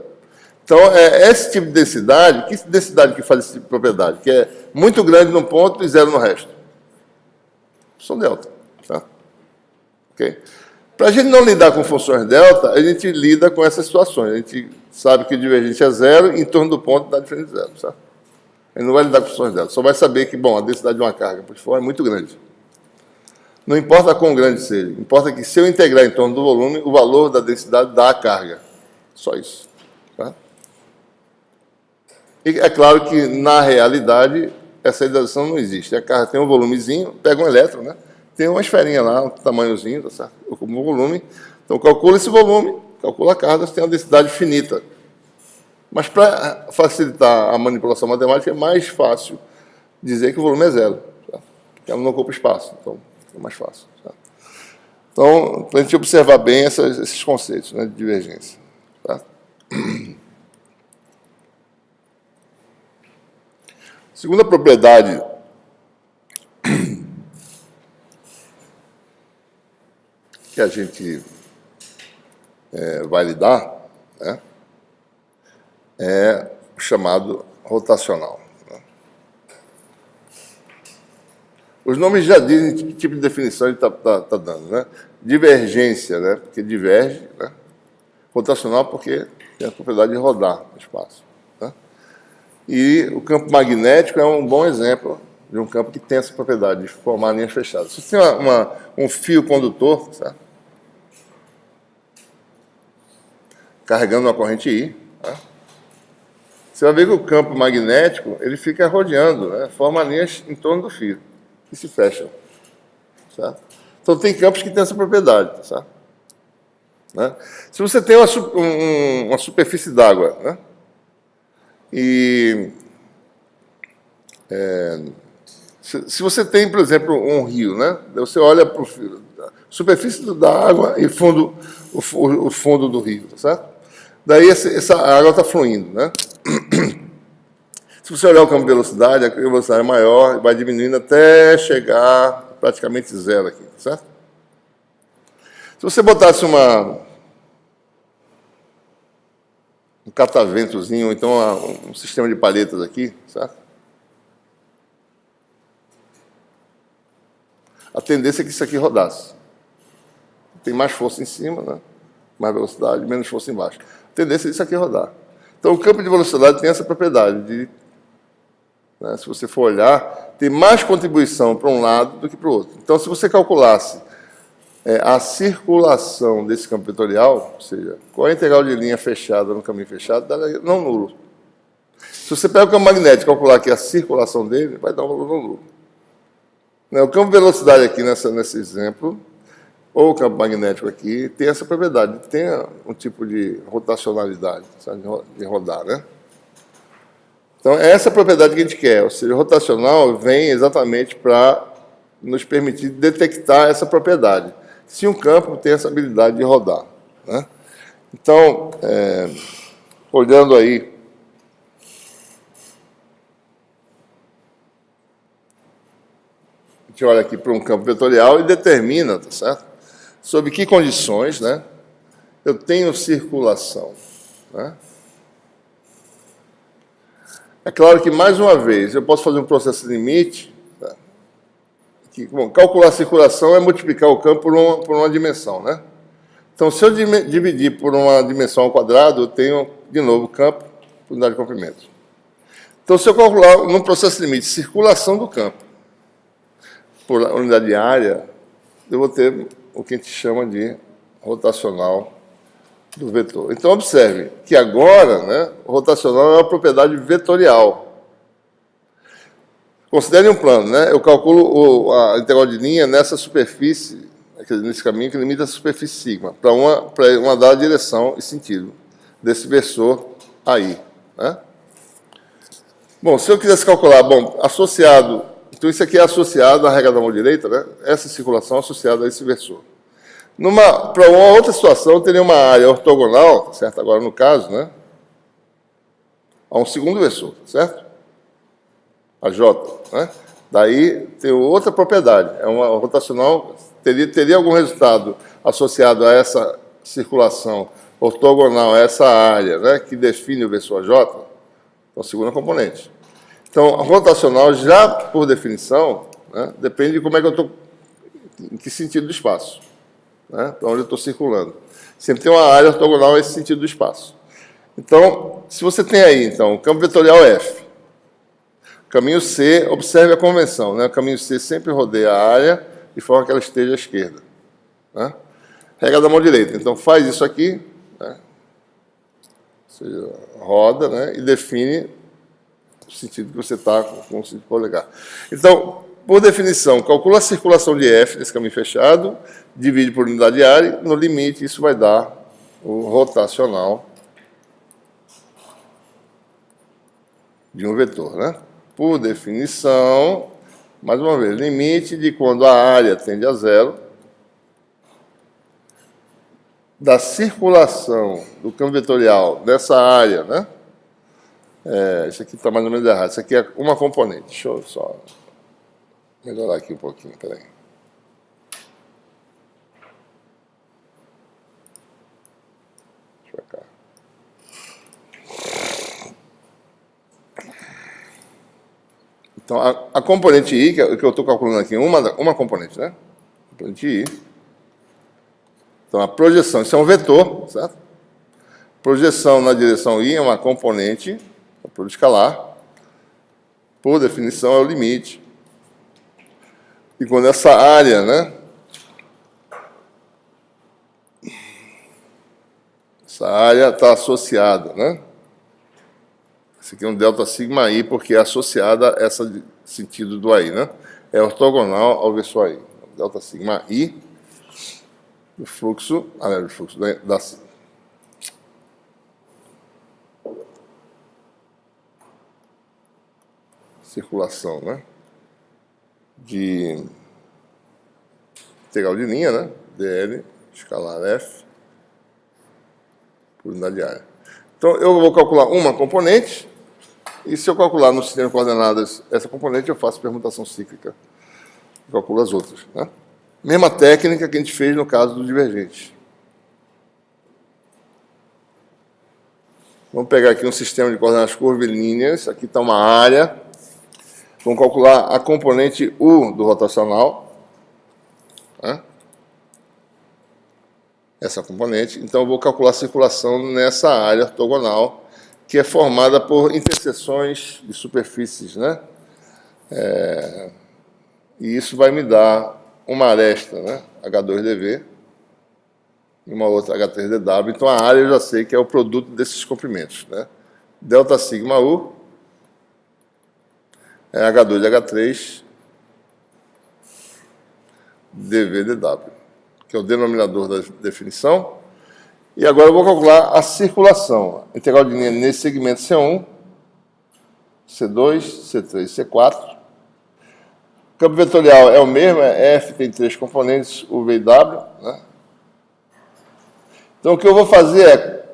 Speaker 1: Então, esse tipo de densidade, que densidade que faz esse tipo de propriedade? Que é muito grande num ponto e zero no resto. São delta. Tá? Ok? Para a gente não lidar com funções delta, a gente lida com essas situações. A gente sabe que o divergente é zero e em torno do ponto dá diferença de zero. Certo? A gente não vai lidar com funções delta. Só vai saber que, bom, a densidade de uma carga putiforme é muito grande. Não importa quão grande seja. Importa que, se eu integrar em torno do volume, o valor da densidade dá a carga. Só isso. Tá? E é claro que, na realidade, essa idealização não existe. A carga tem um volumezinho, pega um elétron, né? Tem uma esferinha lá, um tamanhozinho, tá certo? Ocupa um volume. Então, calcula esse volume, calcula a carga, você tem uma densidade finita. Mas, para facilitar a manipulação matemática, é mais fácil dizer que o volume é zero. Tá? Porque ela não ocupa espaço. Então, é mais fácil. Tá? Então, para a gente observar bem esses conceitos, né, de divergência. Tá? Segunda propriedade que a gente vai lidar, né, é o chamado rotacional. Né? Os nomes já dizem que tipo de definição ele está dando. Né? Divergência, né, porque diverge. Né? Rotacional, porque tem a propriedade de rodar no espaço. Né? E o campo magnético é um bom exemplo de um campo que tem essa propriedade de formar linhas fechadas. Se você tem um fio condutor, certo? Carregando uma corrente I, né? Você vai ver que o campo magnético ele fica rodeando, né? Forma linhas em torno do fio, que se fecham. Certo? Então, tem campos que têm essa propriedade. Certo? Né? Se você tem uma superfície d'água, né? E se você tem, por exemplo, um rio, né? Você olha para a superfície da água e o fundo do rio, tá certo? Daí essa água está fluindo, né? Se você olhar o campo de velocidade, a velocidade é maior, vai diminuindo até chegar praticamente zero aqui, tá certo? Se você botasse um cataventozinho, ou então um sistema de palhetas aqui, certo? A tendência é que isso aqui rodasse. Tem mais força em cima, né? Mais velocidade, menos força embaixo. A tendência é isso aqui rodar. Então, o campo de velocidade tem essa propriedade de, né, se você for olhar, tem mais contribuição para um lado do que para o outro. Então, se você calculasse a circulação desse campo vetorial, ou seja, qual é a integral de linha fechada no caminho fechado, daria não nulo. Se você pega o campo magnético e calcular aqui a circulação dele, vai dar um valor não nulo. O campo de velocidade aqui, nesse exemplo, ou o campo magnético aqui, tem essa propriedade, tem um tipo de rotacionalidade, sabe, de rodar, né? Então, é essa propriedade que a gente quer, ou seja, o rotacional vem exatamente para nos permitir detectar essa propriedade, se um campo tem essa habilidade de rodar. Né? Então, olhando aí, a gente olha aqui para um campo vetorial e determina, tá certo? Sob que condições, né, eu tenho circulação. Né? É claro que, mais uma vez, eu posso fazer um processo limite, tá? Que, bom, calcular a circulação é multiplicar o campo por uma dimensão, né? Então, se eu dividir por uma dimensão ao quadrado, eu tenho, de novo, campo por unidade de comprimento. Então, se eu calcular no processo limite circulação do campo por unidade de área, eu vou ter o que a gente chama de rotacional do vetor. Então, observe que agora, né, o rotacional é uma propriedade vetorial. Considere um plano, né? Eu calculo a integral de linha nessa superfície, nesse caminho que limita a superfície sigma, para uma dada direção e sentido desse versor aí, né? Bom, se eu quisesse calcular, bom, associado, então isso aqui é associado à regra da mão direita, né? Essa circulação associada a esse versor. Para uma outra situação, eu teria uma área ortogonal, certo? Agora, no caso, né? A um segundo versor, certo? A J, né? Daí tem outra propriedade, é uma rotacional, teria algum resultado associado a essa circulação ortogonal, a essa área, né? Que define o versor J, então, segunda componente. Então, a rotacional, já por definição, né? Depende de como é que eu estou, em que sentido do espaço. Né, para onde eu estou circulando. Sempre tem uma área ortogonal nesse sentido do espaço. Então, se você tem aí, então, o campo vetorial F, caminho C, observe a convenção, né? O caminho C sempre rodeia a área de forma que ela esteja à esquerda. Né? Regra da mão direita. Então, faz isso aqui, né? Ou seja, roda, né? E define o sentido que você está com o sentido polegar. Então, por definição, calcula a circulação de F nesse caminho fechado, divide por unidade de área, no limite isso vai dar o rotacional de um vetor, né? Por definição, mais uma vez, limite de quando a área tende a zero, da circulação do campo vetorial dessa área, né? Isso aqui está mais ou menos errado, isso aqui é uma componente, deixa eu só melhorar aqui um pouquinho, peraí. Deixa eu cá. Então, a componente I, que eu estou calculando aqui, uma componente, né? Componente I. Então, a projeção, isso é um vetor, certo? Projeção na direção I é uma componente, por escalar. Por definição, é o limite. E quando essa área, né? Essa área está associada, né? Esse aqui é um delta sigma I, porque é associada a esse sentido do AI, né? É ortogonal ao versor AI. Delta sigma I do fluxo, do fluxo da circulação, né? De integral de linha, né? dl, escalar F, por unidade de área. Então, eu vou calcular uma componente, e se eu calcular no sistema de coordenadas essa componente, eu faço permutação cíclica. Calculo as outras, né? Mesma técnica que a gente fez no caso do divergente. Vamos pegar aqui um sistema de coordenadas curvilíneas, aqui está uma área. Vamos calcular a componente U do rotacional. Né? Essa componente. Então, eu vou calcular a circulação nessa área ortogonal, que é formada por interseções de superfícies, né? E isso vai me dar uma aresta, né? H2dV, e uma outra H3dW. Então, a área eu já sei que é o produto desses comprimentos, né? Delta sigma U é H2 de H3 dV/dW, que é o denominador da definição. E agora eu vou calcular a circulação. Integral de linha nesse segmento C1, C2, C3, C4. O campo vetorial é o mesmo, F tem 3 componentes, U, V e W. Né? Então, o que eu vou fazer é,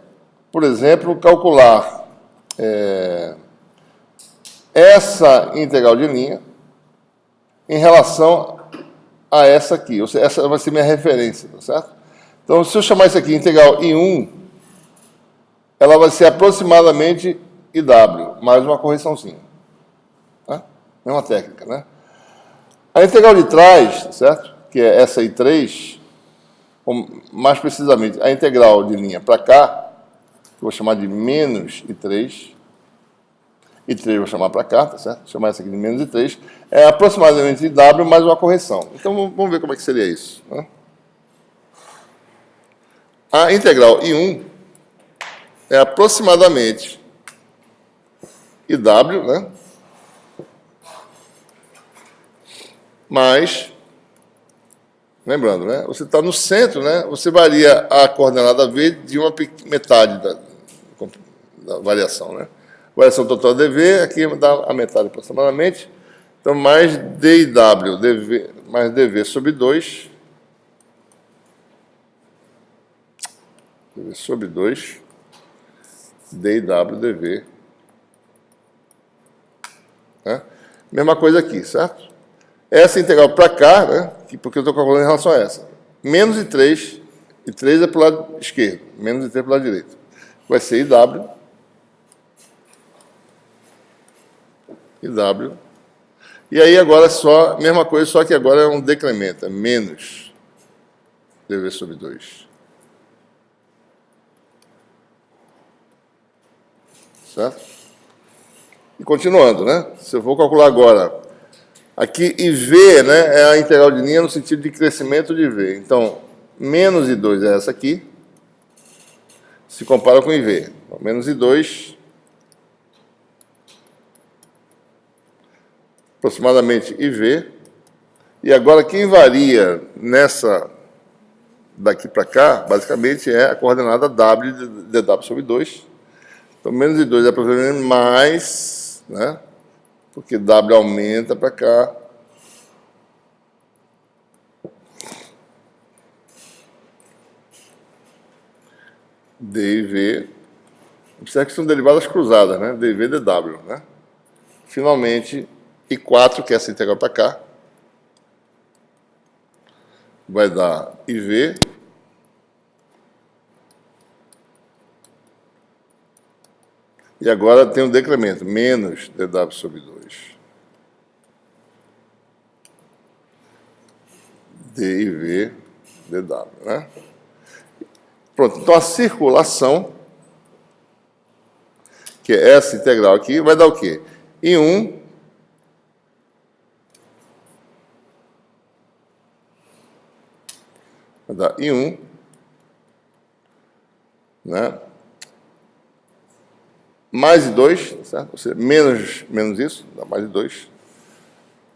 Speaker 1: por exemplo, calcular essa integral de linha em relação a essa aqui. Ou seja, essa vai ser minha referência, tá certo? Então, se eu chamar isso aqui integral I1, ela vai ser aproximadamente IW, mais uma correçãozinha. Tá? Mesma técnica, né? A integral de trás, certo? Que é essa I3, ou mais precisamente, a integral de linha para cá, que eu vou chamar de menos I3 vou chamar para cá, tá certo? Vou chamar essa aqui de menos I3, é aproximadamente IW mais uma correção. Então, vamos ver como é que seria isso. Né? A integral I1 é aproximadamente IW, né? Mas, lembrando, né? Você está no centro, né? Você varia a coordenada V de uma metade da variação, né? Variação total dV, aqui dá a metade aproximadamente. Então, mais DIW, mais dV sobre 2. dV sobre 2. DIW, dV. Né? Mesma coisa aqui, certo? Essa integral para cá, né? Porque eu estou calculando em relação a essa. Menos I3 é para o lado esquerdo, menos I3 para o lado direito. Vai ser IW. E aí agora só, mesma coisa, só que agora é um decremento, é menos dV sobre 2. Certo? E continuando, né? Se eu vou calcular agora, aqui IV, né, é a integral de linha no sentido de crescimento de V. Então, menos I2 é essa aqui, se compara com IV. Então, menos I2, aproximadamente IV. E agora, quem varia nessa daqui para cá, basicamente, é a coordenada W de dW sobre 2. Então, menos I2 é provavelmente mais, né? Porque W aumenta para cá. D e V. Observe que são derivadas cruzadas, né? dV, dW, né? Finalmente, I4, que é essa integral para cá, vai dar IV e agora tem um decremento, menos dW sobre 2. D e V, dW, né? Pronto, então a circulação, que é essa integral aqui, vai dar o quê? I1 vai dar I1, né? Mais I2, certo? Ou seja, menos isso, dá mais I2.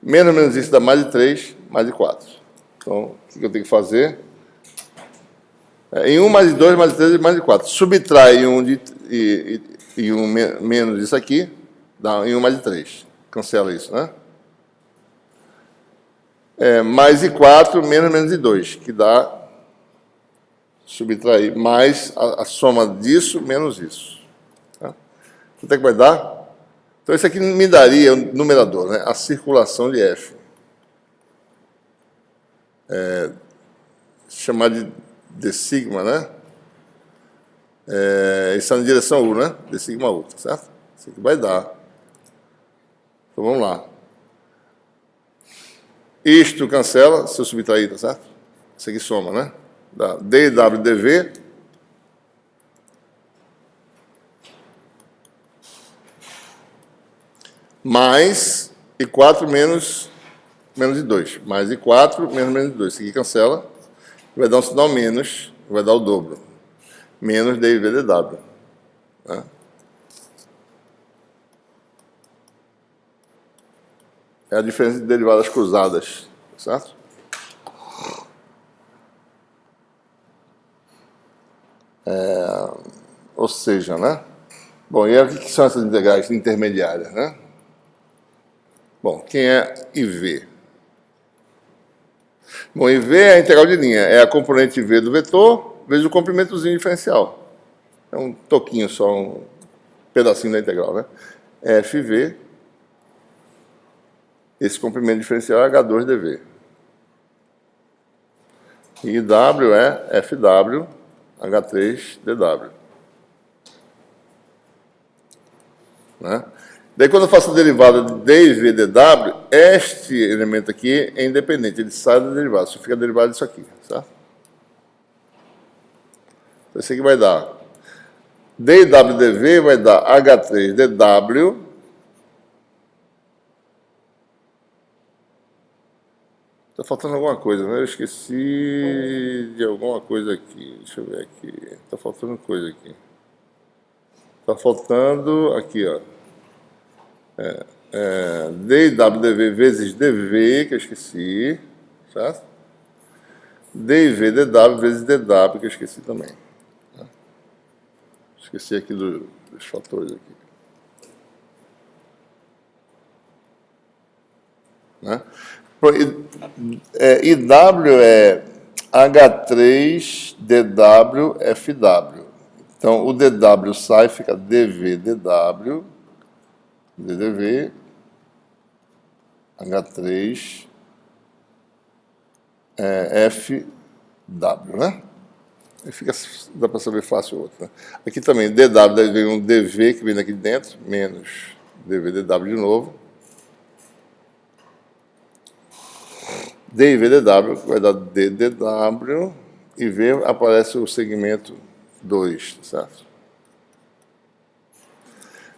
Speaker 1: Menos isso dá mais I3, mais I4. Então, o que eu tenho que fazer? I1 mais I2 mais I3 mais I4. Subtrai I1 I1 menos isso aqui, dá I1 mais I3. Cancela isso, né? Mais I4 menos I2, que dá subtrair mais a soma disso menos isso. Tá? Quanto é que vai dar? Então, isso aqui me daria o numerador, né? A circulação de F. Chamar de sigma, né? Isso é na direção U, né? De sigma U, tá certo? Isso aqui vai dar. Então, vamos lá. Isto cancela, se eu subtrair, tá certo? Isso aqui soma, né? Dá dW dV mais I4 menos I2. Mais I4 menos I2. Isso aqui cancela. Vai dar um sinal menos, vai dar o dobro. Menos dV dW. Né? É a diferença de derivadas cruzadas, certo? Ou seja, né? Bom, e aí, o que são essas integrais intermediárias, né? Bom, quem é IV? Bom, IV é a integral de linha, é a componente V do vetor vezes o comprimentozinho diferencial. É um toquinho só, um pedacinho da integral, né? FV, esse comprimento diferencial é H2dV. E W é FW, H3dW. né? Daí, quando eu faço a derivada de d e v dw, este elemento aqui é independente, ele sai da derivada, só fica derivado disso aqui, certo? Então, isso aqui vai dar d w dv vai dar h3 dw Está faltando alguma coisa, né? Eu esqueci de alguma coisa aqui. Deixa eu ver aqui. Está faltando coisa aqui. Está faltando aqui, ó. dw vezes dv, que eu esqueci. Certo? dv dw vezes dw, que eu esqueci também. Esqueci aqui dos fatores aqui. Né? IW é H3 DW FW. Então, o DW sai, fica DV DW, DDV, H3 FW, né? Aí fica, dá para saber fácil o outro. Né? Aqui também, DW vem um DV que vem daqui de dentro, menos DV DW de novo. D e V dw vai dar D dw e V aparece o segmento 2, certo?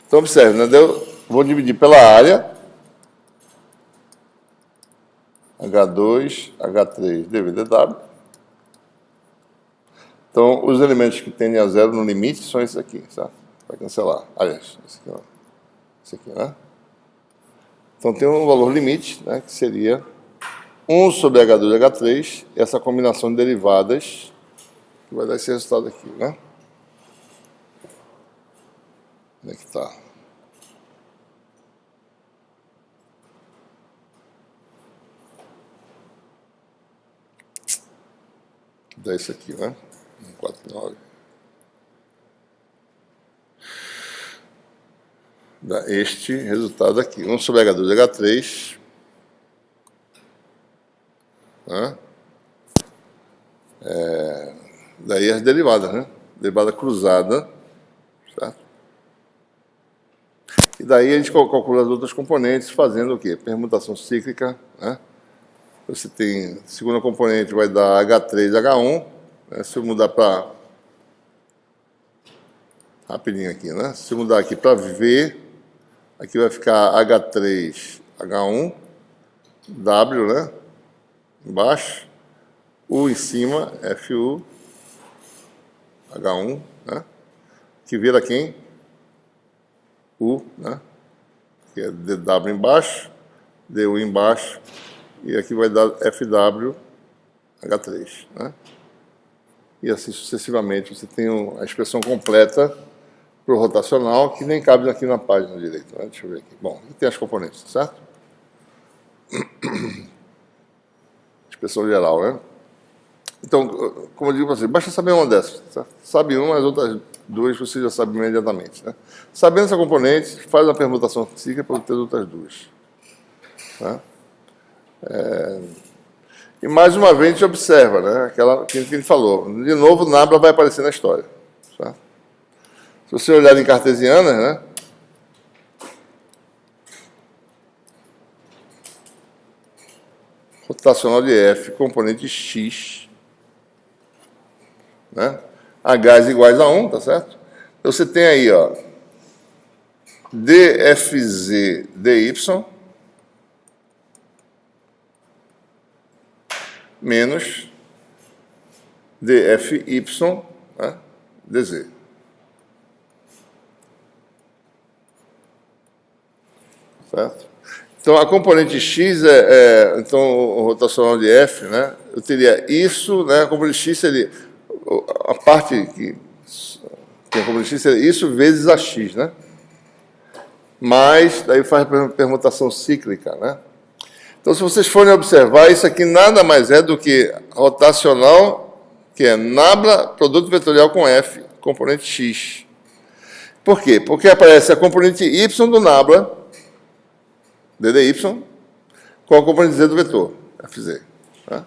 Speaker 1: Então, observe, né? Vou dividir pela área. H2, H3, dV dw. Então, os elementos que tendem a zero no limite são esses aqui, certo? Vai cancelar. Aliás, esse aqui, ó. Esse aqui, né? Então, tem um valor limite, né? Que seria 1 sobre H2 e H3, essa combinação de derivadas, que vai dar esse resultado aqui, né? Onde é que está? Dá isso aqui, né? 149. Dá este resultado aqui. 1 sobre H2 e H3. Né? Daí as derivadas, né? Derivada cruzada, certo? E daí a gente calcula as outras componentes fazendo o quê? Permutação cíclica, né? Você tem, a segunda componente vai dar H3H1, né? Se eu mudar para... Rapidinho aqui, né? Se eu mudar aqui para V, aqui vai ficar H3H1, W, né? Embaixo, U em cima, FU, H1, né? Que vira quem? U, né? Que é DW embaixo, DU embaixo, e aqui vai dar FW, H3, né? E assim sucessivamente, você tem a expressão completa para o rotacional, que nem cabe aqui na página direita, né? Deixa eu ver aqui. Bom, aqui tem as componentes, certo? Expressão geral, né? Então, como eu digo para você, basta saber uma dessas. Certo? Sabe uma, as outras duas você já sabe imediatamente. Né? Sabendo essa componente, faz a permutação cíclica para obter as outras duas. Tá? E mais uma vez a gente observa, né? Aquela que a gente falou. De novo, o nabla vai aparecer na história. Tá? Se você olhar em cartesianas, né? Rotacional de F, componente X, né? H iguais a 1, tá certo? Então você tem aí, ó, dFz dy menos dFy, né? dz. Certo? Então, a componente x então, o rotacional de f, né? Eu teria isso, né? A componente x seria a parte que tem a componente x seria isso vezes a x, né? Mas daí faz a permutação cíclica, né? Então, se vocês forem observar, isso aqui nada mais é do que rotacional, que é nabla produto vetorial com f, componente x. Por quê? Porque aparece a componente y do nabla, ddy, com a componente z do vetor, fz. Tá?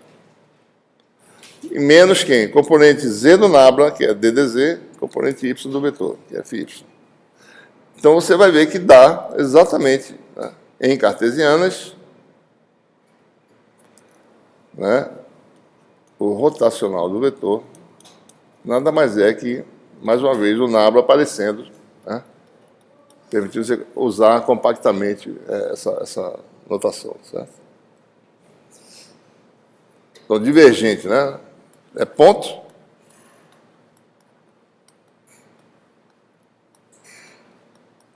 Speaker 1: E menos quem? Componente z do nabla, que é ddz, componente y do vetor, que é fy. Então, você vai ver que dá exatamente, né, em cartesianas, né, o rotacional do vetor nada mais é que, mais uma vez, o nabla aparecendo, né, permitindo você usar compactamente essa notação, certo? Então, divergente, né, é ponto.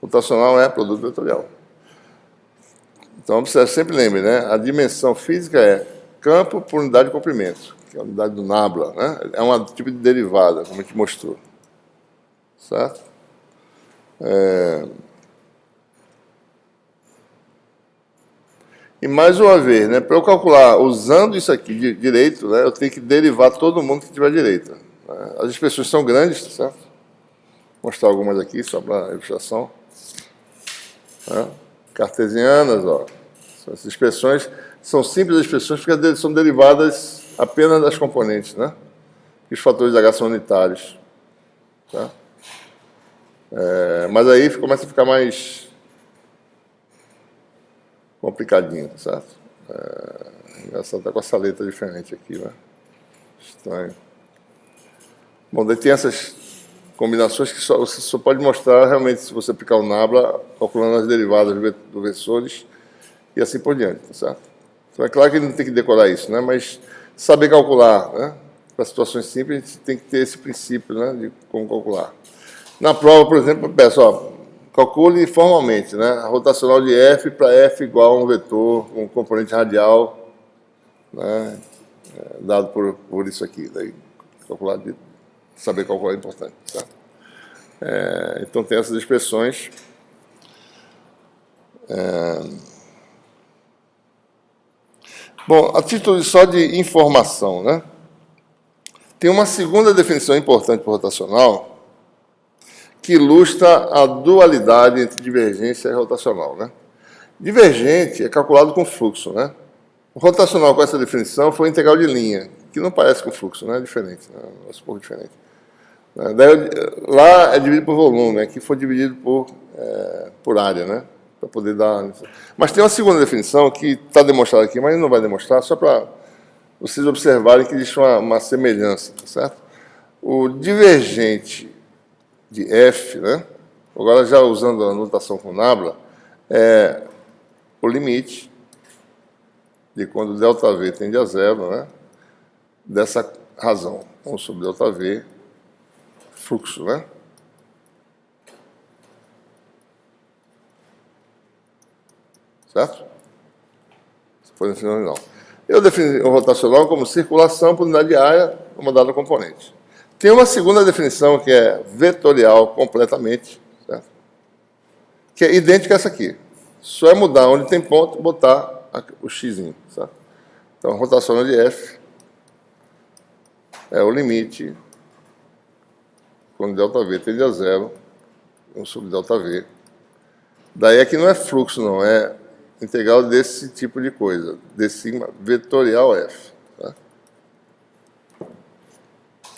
Speaker 1: Rotacional é produto vetorial. Então, você sempre lembre, né, a dimensão física é campo por unidade de comprimento, que é a unidade do nabla, né? É um tipo de derivada, como a gente mostrou. Certo? E mais uma vez, né, para eu calcular usando isso aqui de direito, né, eu tenho que derivar todo mundo que tiver direita. Né? As expressões são grandes, certo? Vou mostrar algumas aqui, só para ilustração. Né? Cartesianas, ó. Essas expressões são simples expressões porque são derivadas apenas das componentes, né? E os fatores H são unitários. Tá? Mas aí começa a ficar mais complicadinho, certo? Engraçado, tá com essa letra diferente aqui, né? Estranho. Bom, daí tem essas combinações que você só pode mostrar realmente se você aplicar o nabla, calculando as derivadas do versores e assim por diante, tá certo? Então é claro que ele não tem que decorar isso, né? Mas saber calcular, né? Para situações simples, a gente tem que ter esse princípio, né, de como calcular. Na prova, por exemplo, eu peço, ó, calcule formalmente, né, a rotacional de F para F igual a um vetor com componente radial, né, dado por isso aqui. Daí, saber calcular é importante. Tá? Então, tem essas expressões. Bom, a título só de informação, né, tem uma segunda definição importante para o rotacional, que ilustra a dualidade entre divergência e rotacional, né? Divergente é calculado com fluxo, né? O rotacional com essa definição foi integral de linha, que não parece com fluxo, né? É diferente, né? É um pouco diferente. Daí, lá é dividido por volume, aqui foi dividido por área, né? Para poder dar... Mas tem uma segunda definição que está demonstrada aqui, mas não vai demonstrar, só para vocês observarem que existe uma semelhança, tá certo? O divergente de F, né? Agora já usando a notação com nabla, é o limite de quando ΔV tende a zero, né? Dessa razão, 1 sobre ΔV, fluxo, né? Certo? Isso foi definido não. Eu defini o rotacional como circulação por unidade de área numa dada componente. Tem uma segunda definição que é vetorial completamente, certo? Que é idêntica a essa aqui. Só é mudar onde tem ponto, botar o x, certo? Então, a rotacional de F é o limite quando ΔV tende a zero, 1 sobre ΔV. Daí aqui não é fluxo, não, é integral desse tipo de coisa, desse vetorial F. Tá?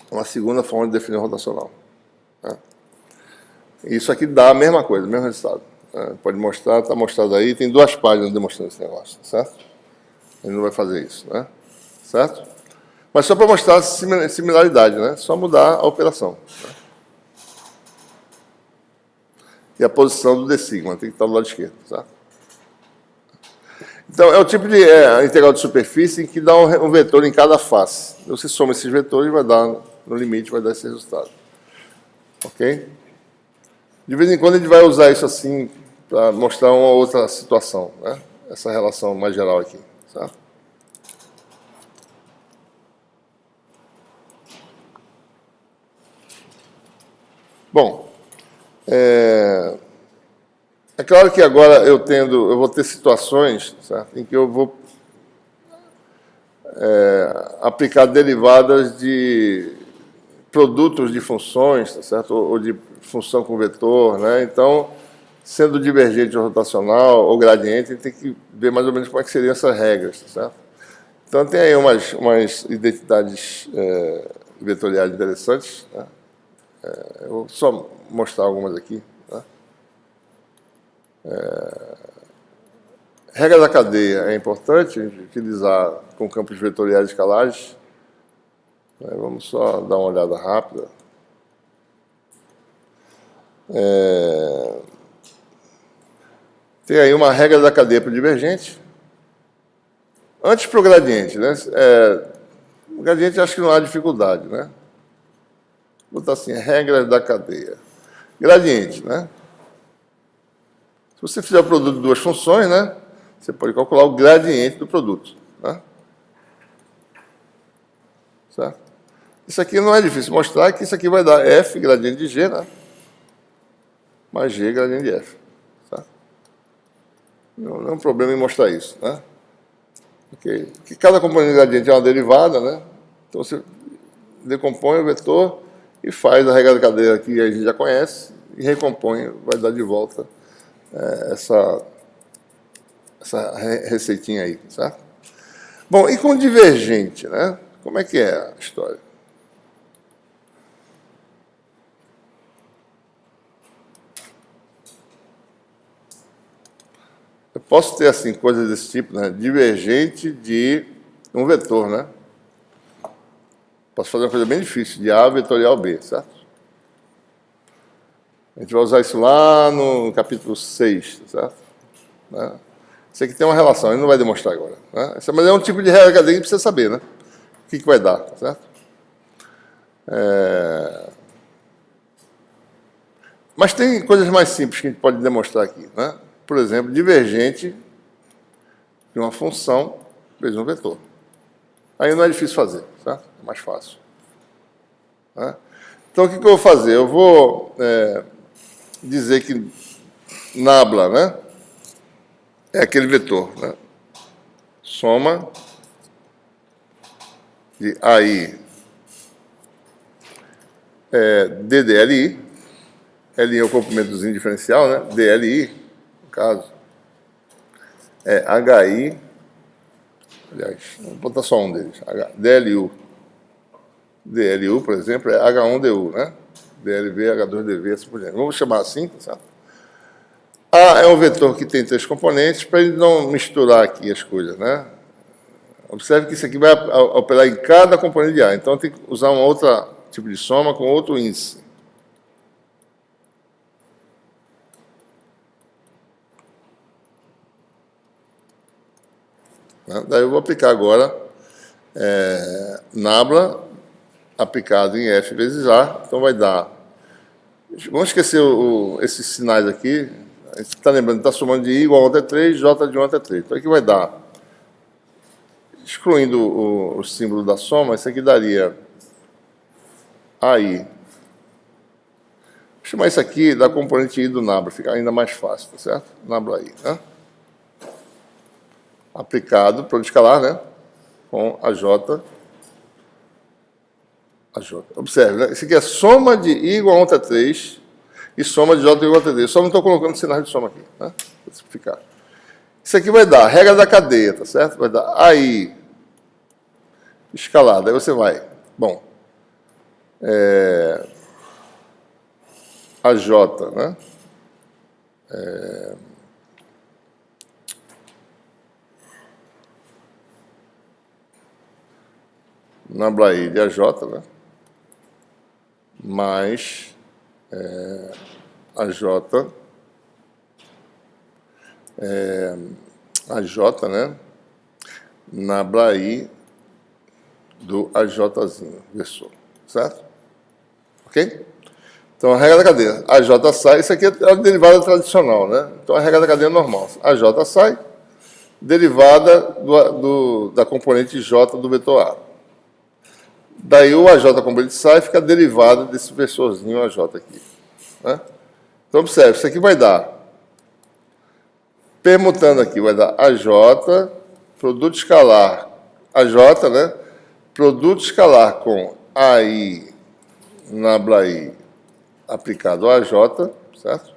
Speaker 1: Uma segunda forma de definir o rotacional. Tá? Isso aqui dá a mesma coisa, o mesmo resultado. Pode mostrar, está mostrado aí, tem 2 páginas demonstrando esse negócio, certo? Ele não vai fazer isso, né? Certo? Mas só para mostrar a similaridade, né? Só mudar a operação. Né? E a posição do d sigma, tem que estar do lado esquerdo, certo? Então, é o tipo de integral de superfície em que dá um vetor em cada face. Você soma esses vetores e vai dar, no limite, vai dar esse resultado. Ok? De vez em quando a gente vai usar isso assim para mostrar uma outra situação, né? Essa relação mais geral aqui, certo? Bom, é claro que agora eu vou ter situações, certo, em que eu vou aplicar derivadas de produtos de funções, tá certo? Ou de função com vetor, né? Então, sendo divergente ou rotacional ou gradiente, a gente tem que ver mais ou menos como é que seriam essas regras, tá certo? Então, tem aí umas identidades vetoriais interessantes, né? Eu vou só mostrar algumas aqui. Tá? Regra da cadeia é importante utilizar com campos vetoriais escalares. Vamos só dar uma olhada rápida. Tem aí uma regra da cadeia para o divergente. Antes para o gradiente, né? O gradiente acho que não há dificuldade, né? Vou botar assim, regras da cadeia. Gradiente, né? Se você fizer o produto de duas funções, né? Você pode calcular o gradiente do produto, né? Certo? Isso aqui não é difícil mostrar, que isso aqui vai dar f gradiente de g, né? Mais g gradiente de f. Certo? Não é um problema em mostrar isso, né? Okay. Que cada componente gradiente é uma derivada, né? Então você decompõe o vetor e faz a regra da cadeia que a gente já conhece e recompõe, vai dar de volta essa receitinha aí, certo? Bom, e com divergente, né? Como é que é a história? Eu posso ter, assim, coisas desse tipo, né? Divergente de um vetor, né? Posso fazer uma coisa bem difícil, de A vetorial B, certo? A gente vai usar isso lá no capítulo 6, certo? Né? Isso aqui tem uma relação, ele não vai demonstrar agora. Né? Mas é um tipo de regra que precisa saber, né? O que vai dar, certo? Mas tem coisas mais simples que a gente pode demonstrar aqui, né? Por exemplo, divergente de uma função vezes um vetor. Aí não é difícil fazer, certo? É mais fácil. Né? Então, o que eu vou fazer? Eu vou dizer que nabla, né? É aquele vetor, né? Soma de AI DDLI, L é o comprimentozinho diferencial, né? DLI, no caso, é HI, aliás, vou botar só um deles, DLU. DLU, por exemplo, é H1DU, né? DLV, H2DV, assim por diante. Vamos chamar assim, tá certo? A é um vetor que tem três componentes, para ele não misturar aqui as coisas, né? Observe que isso aqui vai operar em cada componente de A, então tem que usar um outro tipo de soma com outro índice. Daí eu vou aplicar agora nabla aplicado em F vezes A, então vai dar... Vamos esquecer esses sinais aqui, a gente está lembrando, está somando de I igual a 1 até 3, J de 1 até 3. Então aqui vai dar, excluindo o símbolo da soma, isso aqui daria AI. Vou chamar isso aqui da componente I do nabla, fica ainda mais fácil, tá certo? Nabla I, né? Aplicado, produto escalar, né? Com a J. Observe, né? Isso aqui é soma de I igual a 1 até 3 e soma de J igual a 3. Eu só não estou colocando sinais de soma aqui, né? Para simplificar. Isso aqui vai dar regra da cadeia, tá certo? Vai dar AI escalada. Aí você vai, bom, a J, né? Nabla I de AJ, né? Mais AJ, AJ, né? Nabla I do AJzinho, versor, certo? Ok? Então, a regra da cadeia, AJ sai, isso aqui é a derivada tradicional, né? Então, a regra da cadeia é normal. AJ sai, derivada da componente J do vetor A. Daí o AJ, como ele sai, fica derivada desse versorzinho AJ aqui. Né? Então, observe, isso aqui vai dar, permutando aqui, vai dar AJ, produto escalar, AJ, né? Produto escalar com AI, nabla I, aplicado a AJ, certo?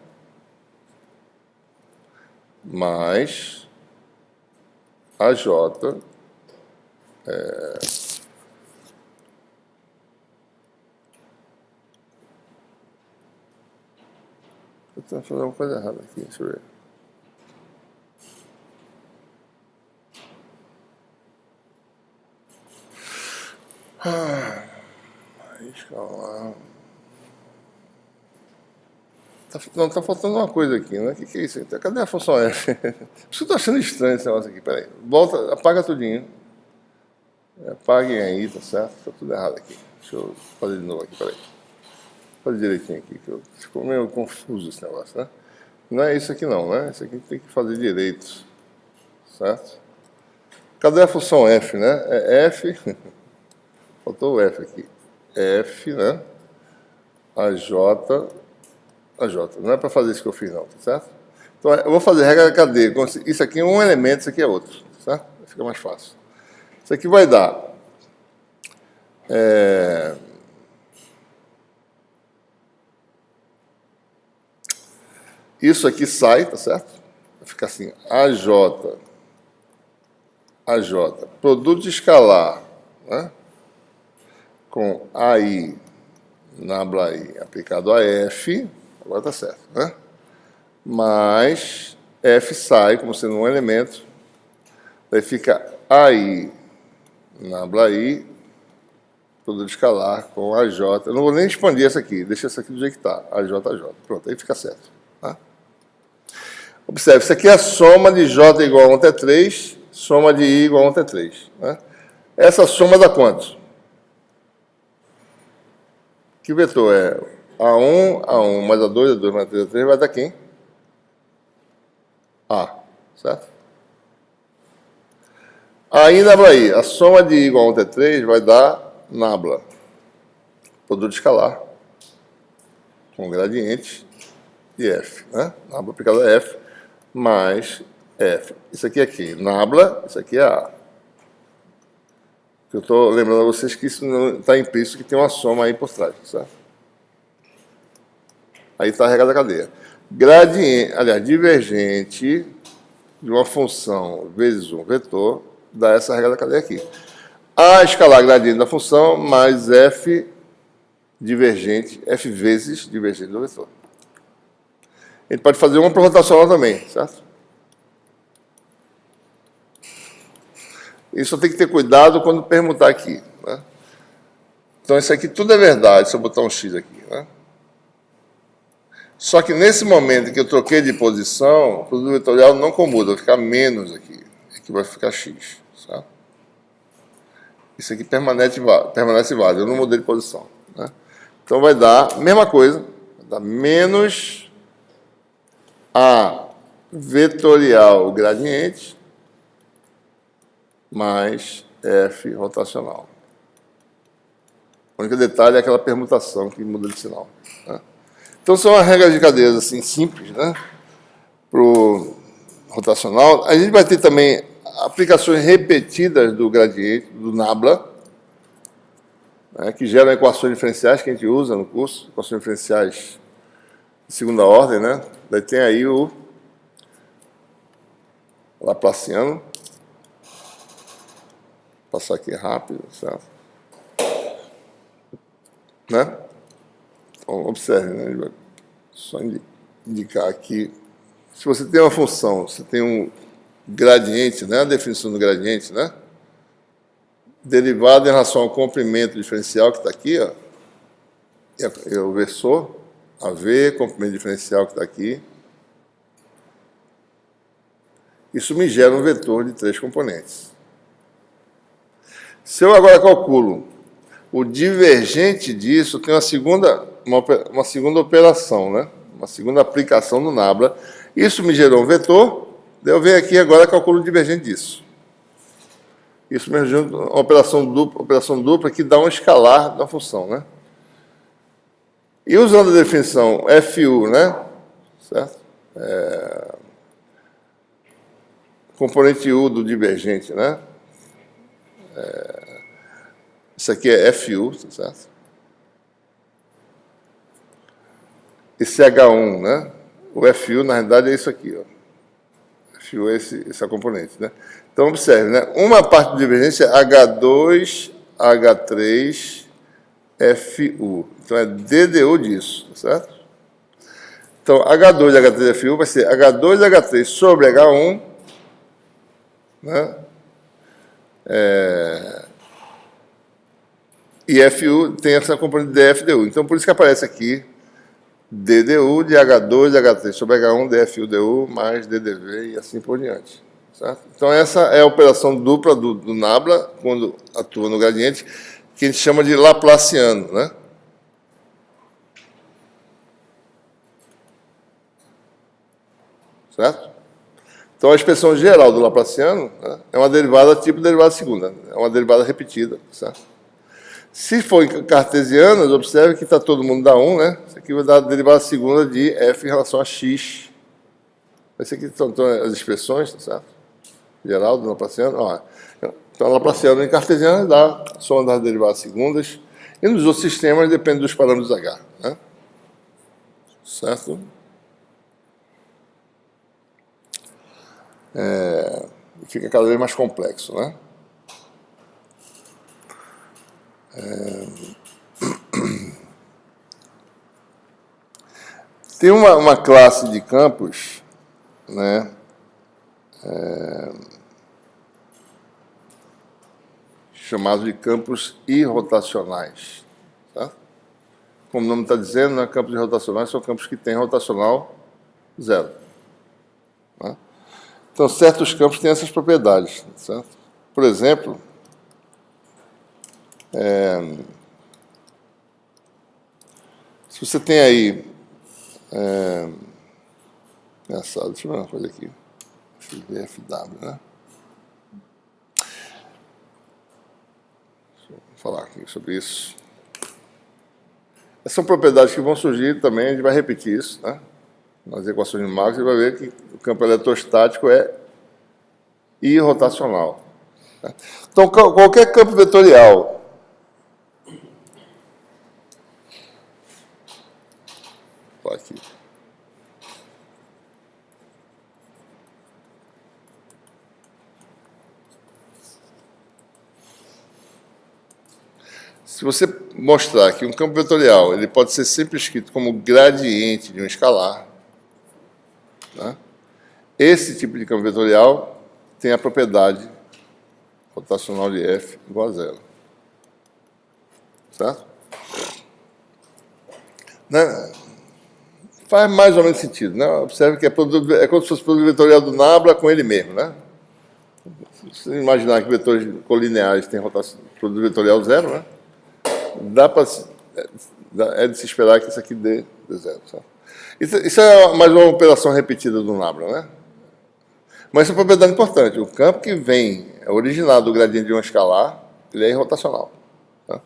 Speaker 1: Mais AJ, eu estou fazendo uma coisa errada aqui, deixa eu ver. Escalar. Não, está faltando uma coisa aqui, né? O que é isso? Cadê a função F? Por isso que eu estou achando estranho esse negócio aqui. Peraí. Volta, apaga tudinho. Apaguem aí, tá certo? Está tudo errado aqui. Deixa eu fazer de novo aqui, peraí. Fazer direitinho aqui, que ficou meio confuso esse negócio, né? Não é isso aqui não, né? Isso aqui tem que fazer direito. Certo? Cadê a função F, né? É F. Faltou o F aqui. F, né? AJ. Não é para fazer isso que eu fiz, não, tá certo? Então, eu vou fazer regra da cadeia. Isso aqui é um elemento, isso aqui é outro, tá certo? Fica mais fácil. Isso aqui vai dar... Isso aqui sai, tá certo? Vai ficar assim, AJ, produto escalar, né? Com AI, nabla I, aplicado a F, agora tá certo, né? Mas F sai como sendo um elemento, daí fica AI, nabla I, produto escalar com AJ. Eu não vou nem expandir essa aqui, deixa essa aqui do jeito que está, AJ. Pronto, aí fica certo. Tá? Observe, isso aqui é a soma de J igual a 1 até 3, soma de I igual a 1 até 3. Né? Essa soma dá quanto? Que vetor é? A1 mais A2 mais A3, A3 vai dar quem? A, certo? Aí, nabla I, a soma de I igual a 1 até 3 vai dar nabla, produto escalar, com gradiente de F, né? Nabla aplicada a F, mais F. Isso aqui é aqui, nabla, isso aqui é A. Eu estou lembrando a vocês que isso não está implícito, que tem uma soma aí por trás, certo? Aí está a regra da cadeia. Gradiente, aliás, divergente de uma função vezes um vetor, dá essa regra da cadeia aqui. A escalar gradiente da função mais F divergente, F vezes divergente do vetor. A gente pode fazer uma para rotacional também, certo? Isso tem que ter cuidado quando permutar aqui. Né? Então, isso aqui tudo é verdade, se eu botar um X aqui. Né? Só que nesse momento que eu troquei de posição, o produto vetorial não comuda, vai ficar menos aqui. Aqui vai ficar X. Certo? Isso aqui permanece válido, eu não mudei de posição. Né? Então, vai dar a mesma coisa, vai dar menos A vetorial gradiente mais F rotacional. O único detalhe é aquela permutação que muda de sinal. Né? Então, são as regras de cadeias assim, simples, né? Para o rotacional. A gente vai ter também aplicações repetidas do gradiente, do nabla, né, que geram equações diferenciais que a gente usa no curso, equações diferenciais de segunda ordem, né? Daí tem aí o Laplaciano. Vou passar aqui rápido, certo? Né? Então, observe, né? Ele vai só indicar aqui. Se você tem uma função, você tem um gradiente, né? A definição do gradiente, né? Derivado em relação ao comprimento diferencial que está aqui, ó. E o versor, AV, comprimento diferencial que está aqui. Isso me gera um vetor de 3 componentes. Se eu agora calculo o divergente disso, tem uma segunda operação, né? Uma segunda aplicação do nabla. Isso me gerou um vetor, daí eu venho aqui agora e calculo o divergente disso. Isso me gerou uma operação dupla que dá um escalar da função, né? E usando a definição FU, né? Certo? Componente U do divergente, né? Isso aqui é FU, certo? Esse H1, né? O FU, na realidade, é isso aqui, ó. FU é esse componente, né? Então, observe, né? Uma parte do divergência é H2, H3, FU. Então, é DDU disso, certo? Então, H2, H3, FU vai ser H2, H3 sobre H1, né? E FU tem essa componente DF, DU. Então, por isso que aparece aqui DDU de H2, H3 sobre H1, DFU, DU, mais DDV e assim por diante. Certo? Então, essa é a operação dupla do Nabla, quando atua no gradiente, que a gente chama de Laplaciano, né? Certo? Então, a expressão geral do Laplaciano, né, é uma derivada tipo derivada segunda, é uma derivada repetida, certo? Se for em cartesianas, observe que está todo mundo da 1, né? Isso aqui vai dar a derivada segunda de f em relação a x. Esse aqui são as expressões, tá certo? Geral do Laplaciano. Ó, então, o Laplaciano em cartesiano dá a soma das derivadas segundas. E nos outros sistemas depende dos parâmetros H, né? Certo? Fica cada vez mais complexo, né? Tem uma classe de campos, né, chamado de campos irrotacionais. Tá? Como o nome está dizendo, né, campos irrotacionais são campos que têm rotacional zero. Tá? Então, certos campos têm essas propriedades. Certo? Por exemplo, se você tem aí... engraçado, deixa eu ver uma coisa aqui. FW, né? Deixa eu falar aqui sobre isso. Essas são propriedades que vão surgir também, a gente vai repetir isso, né? Nas equações de Maxwell, você vai ver que o campo eletrostático é irrotacional. Né? Então, qualquer campo vetorial aqui. Se você mostrar que um campo vetorial ele pode ser sempre escrito como gradiente de um escalar, né? Esse tipo de campo vetorial tem a propriedade rotacional de F igual a zero. Certo? Né? Faz mais ou menos sentido, né? Observe que é como se fosse o produto vetorial do Nabla com ele mesmo, né? Se você imaginar que vetores colineares têm rotação, produto vetorial zero, né? É de se esperar que isso aqui dê zero. Certo? Isso é mais uma operação repetida do Nabla, né? Mas isso é uma propriedade importante. O campo que vem originado do gradiente de um escalar, ele é irrotacional. Tá?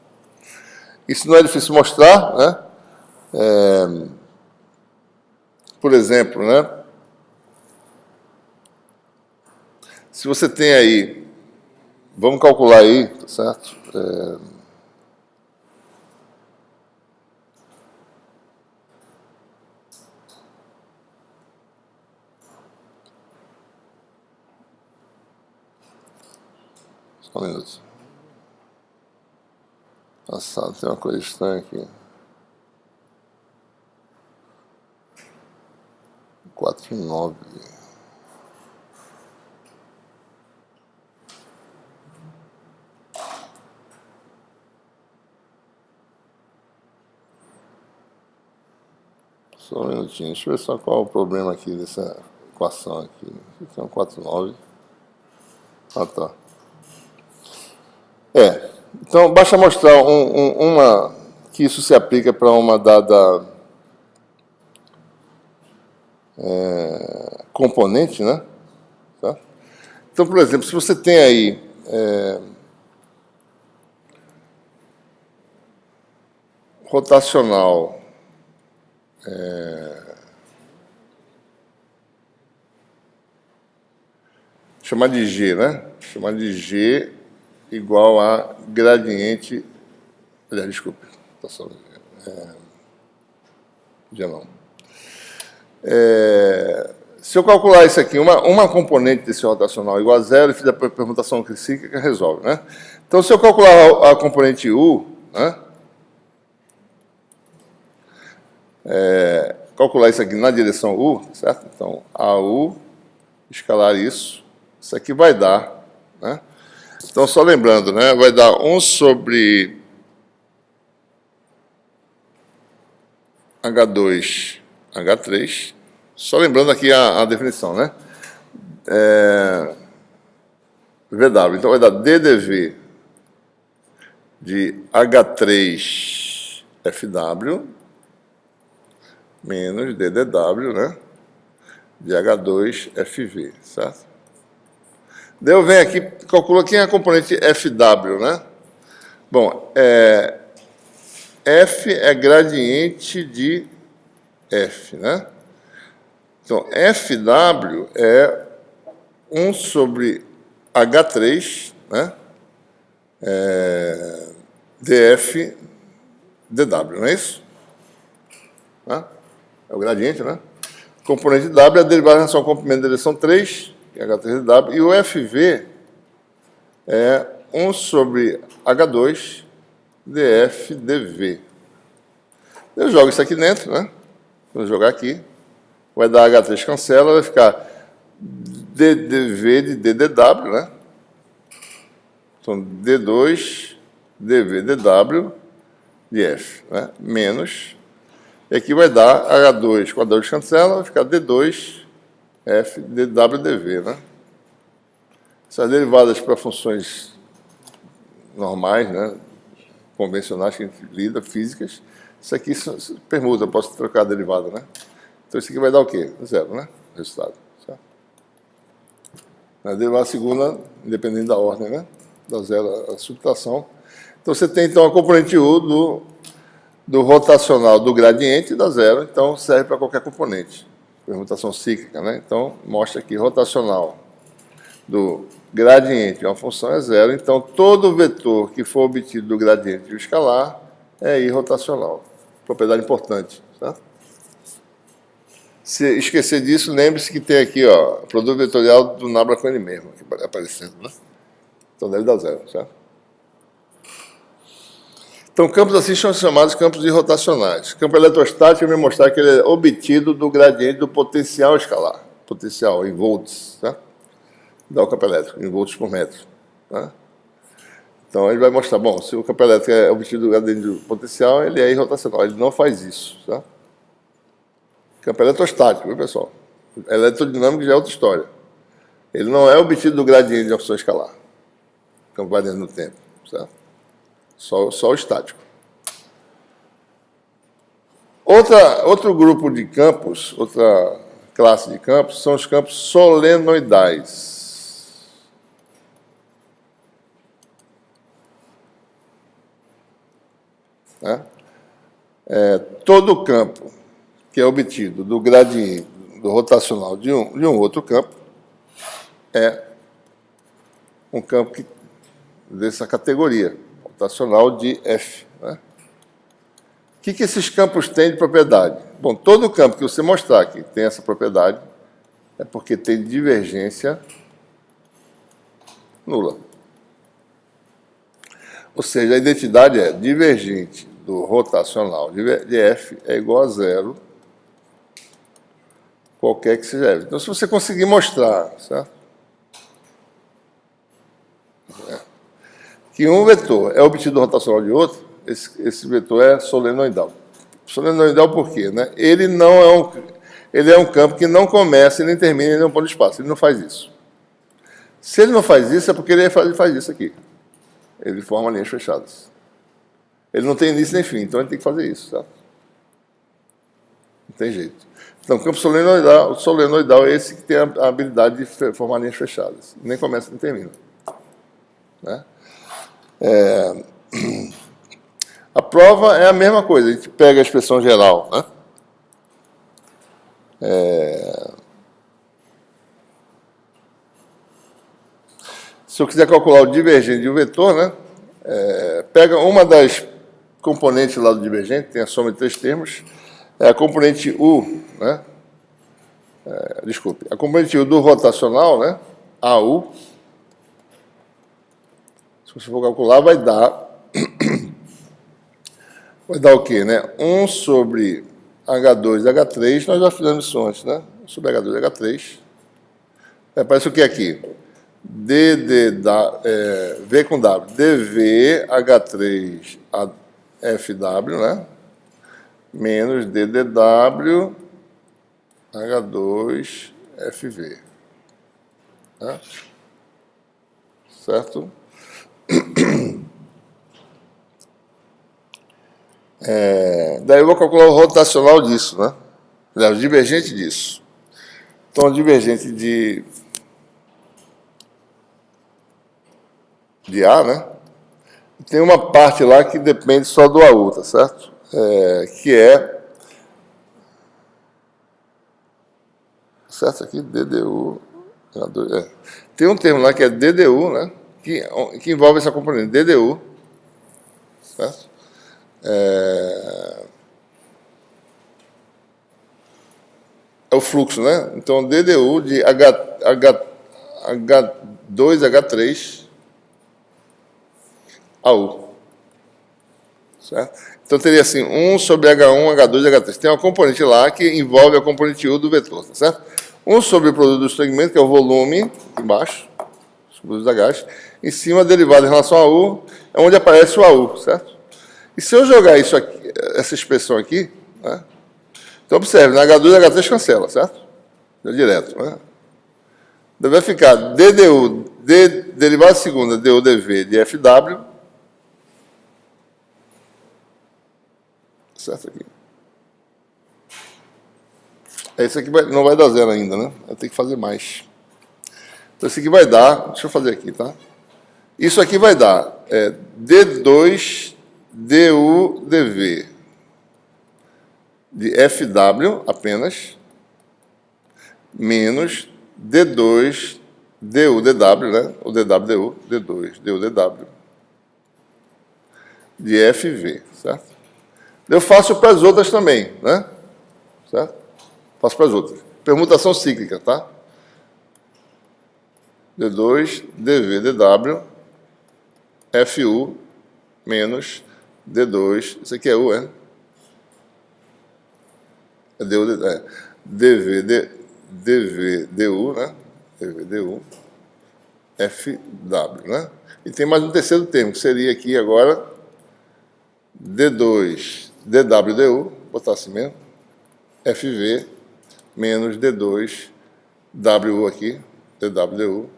Speaker 1: Isso não é difícil mostrar, né? Por exemplo, né? Se você tem aí, vamos calcular aí, tá certo? Só um minuto. Passado, tem uma coisa estranha aqui. 4 e 9. Só um minutinho. Deixa eu ver só qual é o problema aqui dessa equação aqui. Aqui é um 4, 9. Ah, tá. Então, basta mostrar que isso se aplica para uma dada componente, né? Tá? Então, por exemplo, se você tem aí rotacional chamar de G, né? Chamar de G igual a gradiente... Aliás, desculpe. Já não. Se eu calcular isso aqui, uma componente desse rotacional igual a zero, e fizer a permutação cíclica, resolve, né? Então, se eu calcular a componente U, né? Calcular isso aqui na direção U, certo? Então, AU, escalar isso aqui vai dar, né? Então, só lembrando, né? Vai dar 1 sobre H2, H3. Só lembrando aqui a definição, né? VW. Então vai dar DDV de H3FW menos DDW, né? De H2FV, certo? Daí eu venho aqui, calculo aqui a componente FW, né? Bom, F é gradiente de F, né? Então, FW é 1 sobre H3, né? DF DW, não é isso? Né? É o gradiente, né? Componente W, a derivada em relação ao comprimento da direção 3, que é H3DW, e o FV é 1 sobre H2 DF DV. Eu jogo isso aqui dentro, né? Vou jogar aqui. Vai dar H3 cancela, vai ficar DDV de DDW, né? Então, D2 DV DW de F, né? Menos. E aqui vai dar H2 com H2 cancela, vai ficar D2 F DW DV, né? Essas derivadas para funções normais, né? Convencionais que a gente lida, físicas. Isso aqui permuta, eu posso trocar a derivada, né? Então, isso aqui vai dar o quê? Zero, né? Resultado. Certo? A derivada segunda, independente da ordem, né? Dá zero a subtração. Então, você tem, então, a componente U do rotacional do gradiente dá zero. Então, serve para qualquer componente. Permutação cíclica, né? Então, mostra aqui, rotacional do gradiente de uma função é zero. Então, todo vetor que for obtido do gradiente de um escalar é irrotacional. Propriedade importante, tá? Se esquecer disso, lembre-se que tem aqui, ó, produto vetorial do Nabla com ele mesmo, aqui aparecendo, né? Então deve dar zero, certo? Então, campos assim são chamados campos irrotacionais. Campo eletrostático eu vou mostrar que ele é obtido do gradiente do potencial escalar. Potencial em volts, tá? Dá o campo elétrico, em volts por metro, tá? Então, ele vai mostrar, bom, se o campo elétrico é obtido do gradiente do potencial, ele é irrotacional. Ele não faz isso, tá? Campo eletrostático, viu, pessoal? Eletrodinâmico já é outra história. Ele não é obtido do gradiente de uma função escalar. O campo variando no tempo, certo? Só o estático. Outro grupo de campos, outra classe de campos, são os campos solenoidais. Né? Todo campo que é obtido do gradiente do rotacional de um outro campo é um campo dessa categoria, rotacional de F. Né? O que esses campos têm de propriedade? Bom, todo campo que você mostrar que tem essa propriedade é porque tem divergência nula. Ou seja, a identidade é divergente do rotacional de F é igual a zero, qualquer que seja F. Então, se você conseguir mostrar, certo? Que um vetor é obtido do rotacional de outro, esse vetor é solenoidal. Solenoidal por quê? Né? Ele é um campo que não começa e nem termina em nenhum ponto de espaço. Ele não faz isso. Se ele não faz isso, é porque ele faz isso aqui. Ele forma linhas fechadas. Ele não tem início nem fim, então ele tem que fazer isso. Tá? Não tem jeito. Então, o campo solenoidal é esse que tem a habilidade de formar linhas fechadas. Nem começa nem termina. Né? A prova é a mesma coisa. A gente pega a expressão geral. Né? Se eu quiser calcular o divergente de um vetor, né? Pega uma das componentes lá do divergente, tem a soma de três termos, é a componente U, né? A componente U do rotacional, né? AU. Se você for calcular, vai dar o quê, né? 1 sobre H2 H3, nós já fizemos isso antes, né? 1 sobre H2 H3. Aparece o que aqui? V com W, dV H3 FW, né? menos DDW H2FV. Tá? Certo? Daí eu vou calcular o rotacional disso, né? O divergente disso. Então, o divergente de A, né? Tem uma parte lá que depende só do AU, tá certo? Que é... Certo aqui? DDU... Tem um termo lá que é DDU, né? Que envolve essa componente, DDU. Certo? É o fluxo, né? Então, DDU de H2H3 AU. Certo? Então, teria assim, 1 sobre H1, H2, H3. Tem uma componente lá que envolve a componente U do vetor, tá certo? 1 sobre o produto do segmento, que é o volume, embaixo, os produtos da gás. Em cima, a derivada em relação a U, é onde aparece o AU, certo? E se eu jogar isso aqui, essa expressão aqui, né? Então, observe, na H2 e H3 cancela, certo? É direto, né? Vai ficar DDU, derivada segunda, DU, DV de FW, certo aqui. Esse aqui não vai dar zero ainda, né? Eu tenho que fazer mais. Então, esse aqui vai dar, deixa eu fazer aqui, tá? Isso aqui vai dar D2 DU DV de FW apenas, menos D2 DU DW, né? O DW DU, D2 DU DW de FV, certo? Eu faço para as outras também, né? Certo? Faço para as outras. Permutação cíclica, tá? D2 DV DW FU menos D2, isso aqui é U, é? É DU, DV DU, né? DV DU FW, né? E tem mais um terceiro termo, que seria aqui agora D2 DW-DU, botar assim mesmo, FV menos D2 WU aqui, DW-DU,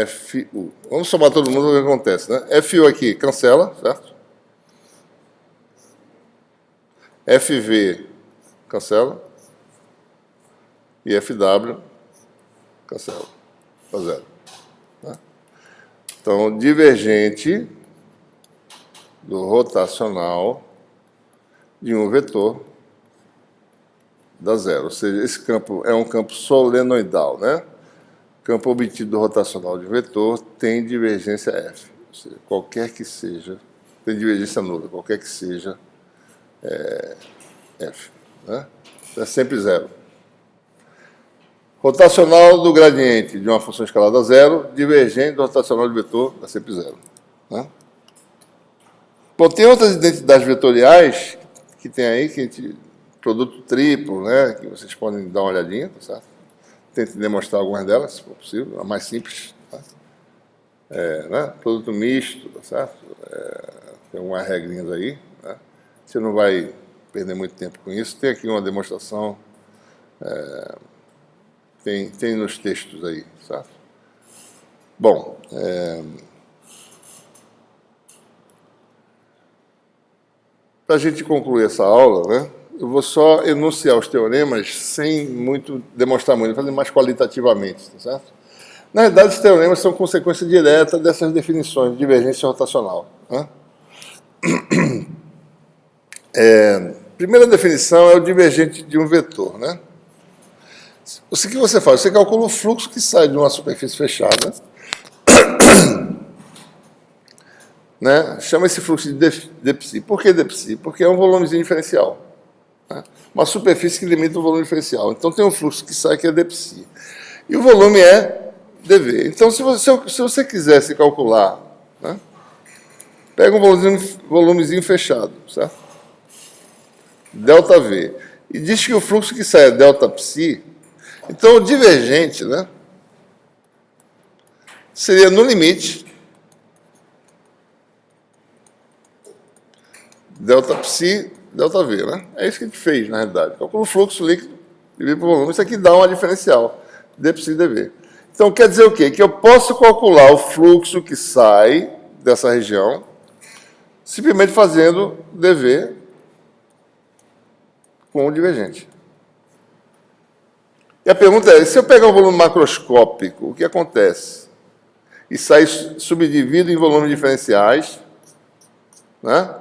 Speaker 1: FU. Vamos somar todo mundo e ver o que acontece, né? FU aqui cancela, certo? FV cancela. E FW cancela. Tá zero. Tá? Então, divergente do rotacional de um vetor dá zero. Ou seja, esse campo é um campo solenoidal, né? Campo obtido do rotacional de vetor tem divergência F. Ou seja, qualquer que seja, tem divergência nula, qualquer que seja F. Né? É sempre zero. Rotacional do gradiente de uma função escalada a zero, divergente do rotacional de vetor é sempre zero. Né? Bom, tem outras identidades vetoriais que tem aí, que a gente, produto triplo, né, que vocês podem dar uma olhadinha, tá certo? Tente demonstrar algumas delas, se for possível, a mais simples. Tá? Né? Produto misto, tá certo? Tem algumas regrinhas aí. Né? Você não vai perder muito tempo com isso. Tem aqui uma demonstração, tem nos textos aí, certo? Bom, para a gente concluir essa aula, né, eu vou só enunciar os teoremas sem demonstrar muito, fazer mais qualitativamente, tá certo? Na verdade, os teoremas são consequência direta dessas definições de divergência rotacional. Né? Primeira definição é o divergente de um vetor. Né? O que você faz? Você calcula o fluxo que sai de uma superfície fechada, né? Chama esse fluxo de dψ. Por que dψ? Porque é um volumezinho diferencial. Né? Uma superfície que limita o volume diferencial. Então, tem um fluxo que sai que é dψ. E o volume é dV. Então, se você quisesse calcular, né? Pega um volumezinho fechado, certo? ΔV. E diz que o fluxo que sai é Δψ. Então, o divergente, né, seria, no limite, Δψ ΔV, né? É isso que a gente fez, na realidade. Calcula o fluxo líquido dividido por volume. Isso aqui dá uma diferencial, D psi dV. Então, quer dizer o quê? Que eu posso calcular o fluxo que sai dessa região simplesmente fazendo dV com o divergente. E a pergunta é, se eu pegar um volume macroscópico, o que acontece? E sair subdividido em volumes diferenciais, né?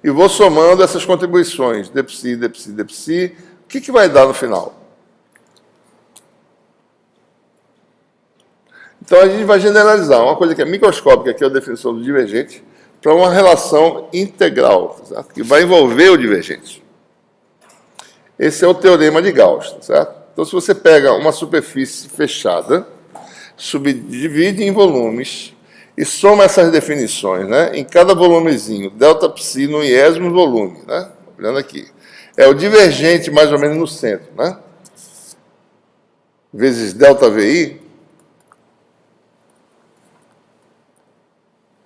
Speaker 1: E vou somando essas contribuições, d psi, d psi, d psi, o que vai dar no final? Então, a gente vai generalizar uma coisa que é microscópica, que é a definição do divergente, para uma relação integral, certo? Que vai envolver o divergente. Esse é o teorema de Gauss, certo? Então, se você pega uma superfície fechada, subdivide em volumes e soma essas definições, né? Em cada volumezinho, delta psi no iésimo volume, né? Olhando aqui. É o divergente mais ou menos no centro, né? Vezes delta VI.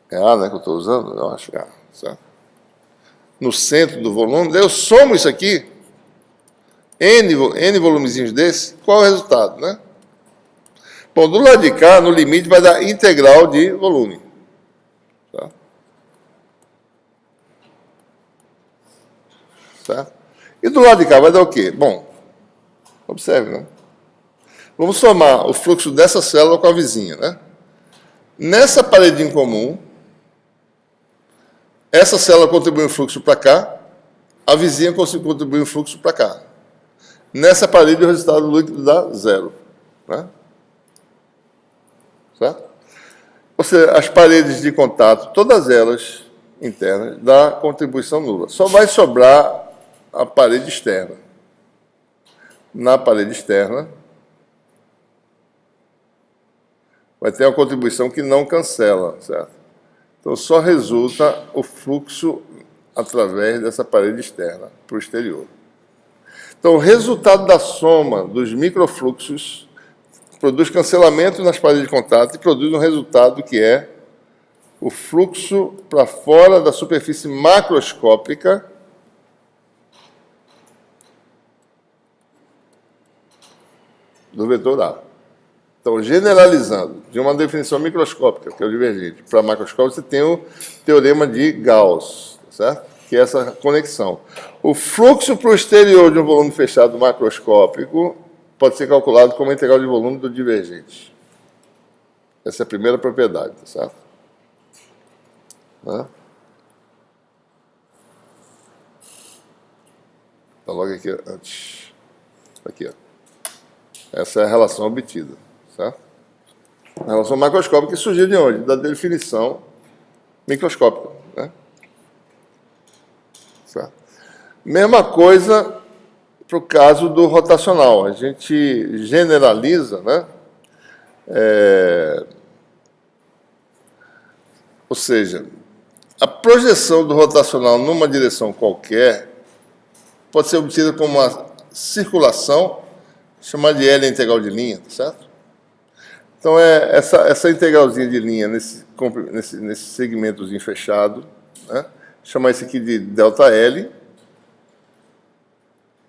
Speaker 1: É A, né, que eu estou usando? Eu acho que é A, certo? No centro do volume, daí eu somo isso aqui, N volumezinhos desse, qual é o resultado, né? Bom, do lado de cá, no limite, vai dar integral de volume. Tá? Certo? E do lado de cá vai dar o quê? Bom, observe, né? Vamos somar o fluxo dessa célula com a vizinha, né? Nessa parede em comum, essa célula contribui um fluxo para cá, a vizinha contribui um fluxo para cá. Nessa parede, o resultado líquido dá zero. Né? Certo? Ou seja, as paredes de contato, todas elas internas, dá contribuição nula. Só vai sobrar a parede externa. Na parede externa, vai ter uma contribuição que não cancela, certo? Então, só resulta o fluxo através dessa parede externa para o exterior. Então, o resultado da soma dos microfluxos produz cancelamento nas paredes de contato e produz um resultado que é o fluxo para fora da superfície macroscópica do vetor A. Então, generalizando, de uma definição microscópica, que é o divergente, para macroscópico, você tem o teorema de Gauss, certo? Que é essa conexão. O fluxo para o exterior de um volume fechado macroscópico pode ser calculado como a integral de volume do divergente. Essa é a primeira propriedade, certo? Né? Então, logo aqui antes. Aqui, ó. Essa é a relação obtida. Certo? A relação macroscópica que surgiu de onde? Da definição microscópica. Né? Certo? Mesma coisa para o caso do rotacional. A gente generaliza, né? Ou seja, a projeção do rotacional numa direção qualquer pode ser obtida como uma circulação, chamada de L integral de linha, certo? Então, essa integralzinha de linha nesse segmentozinho fechado, né? Chamar isso aqui de ΔL,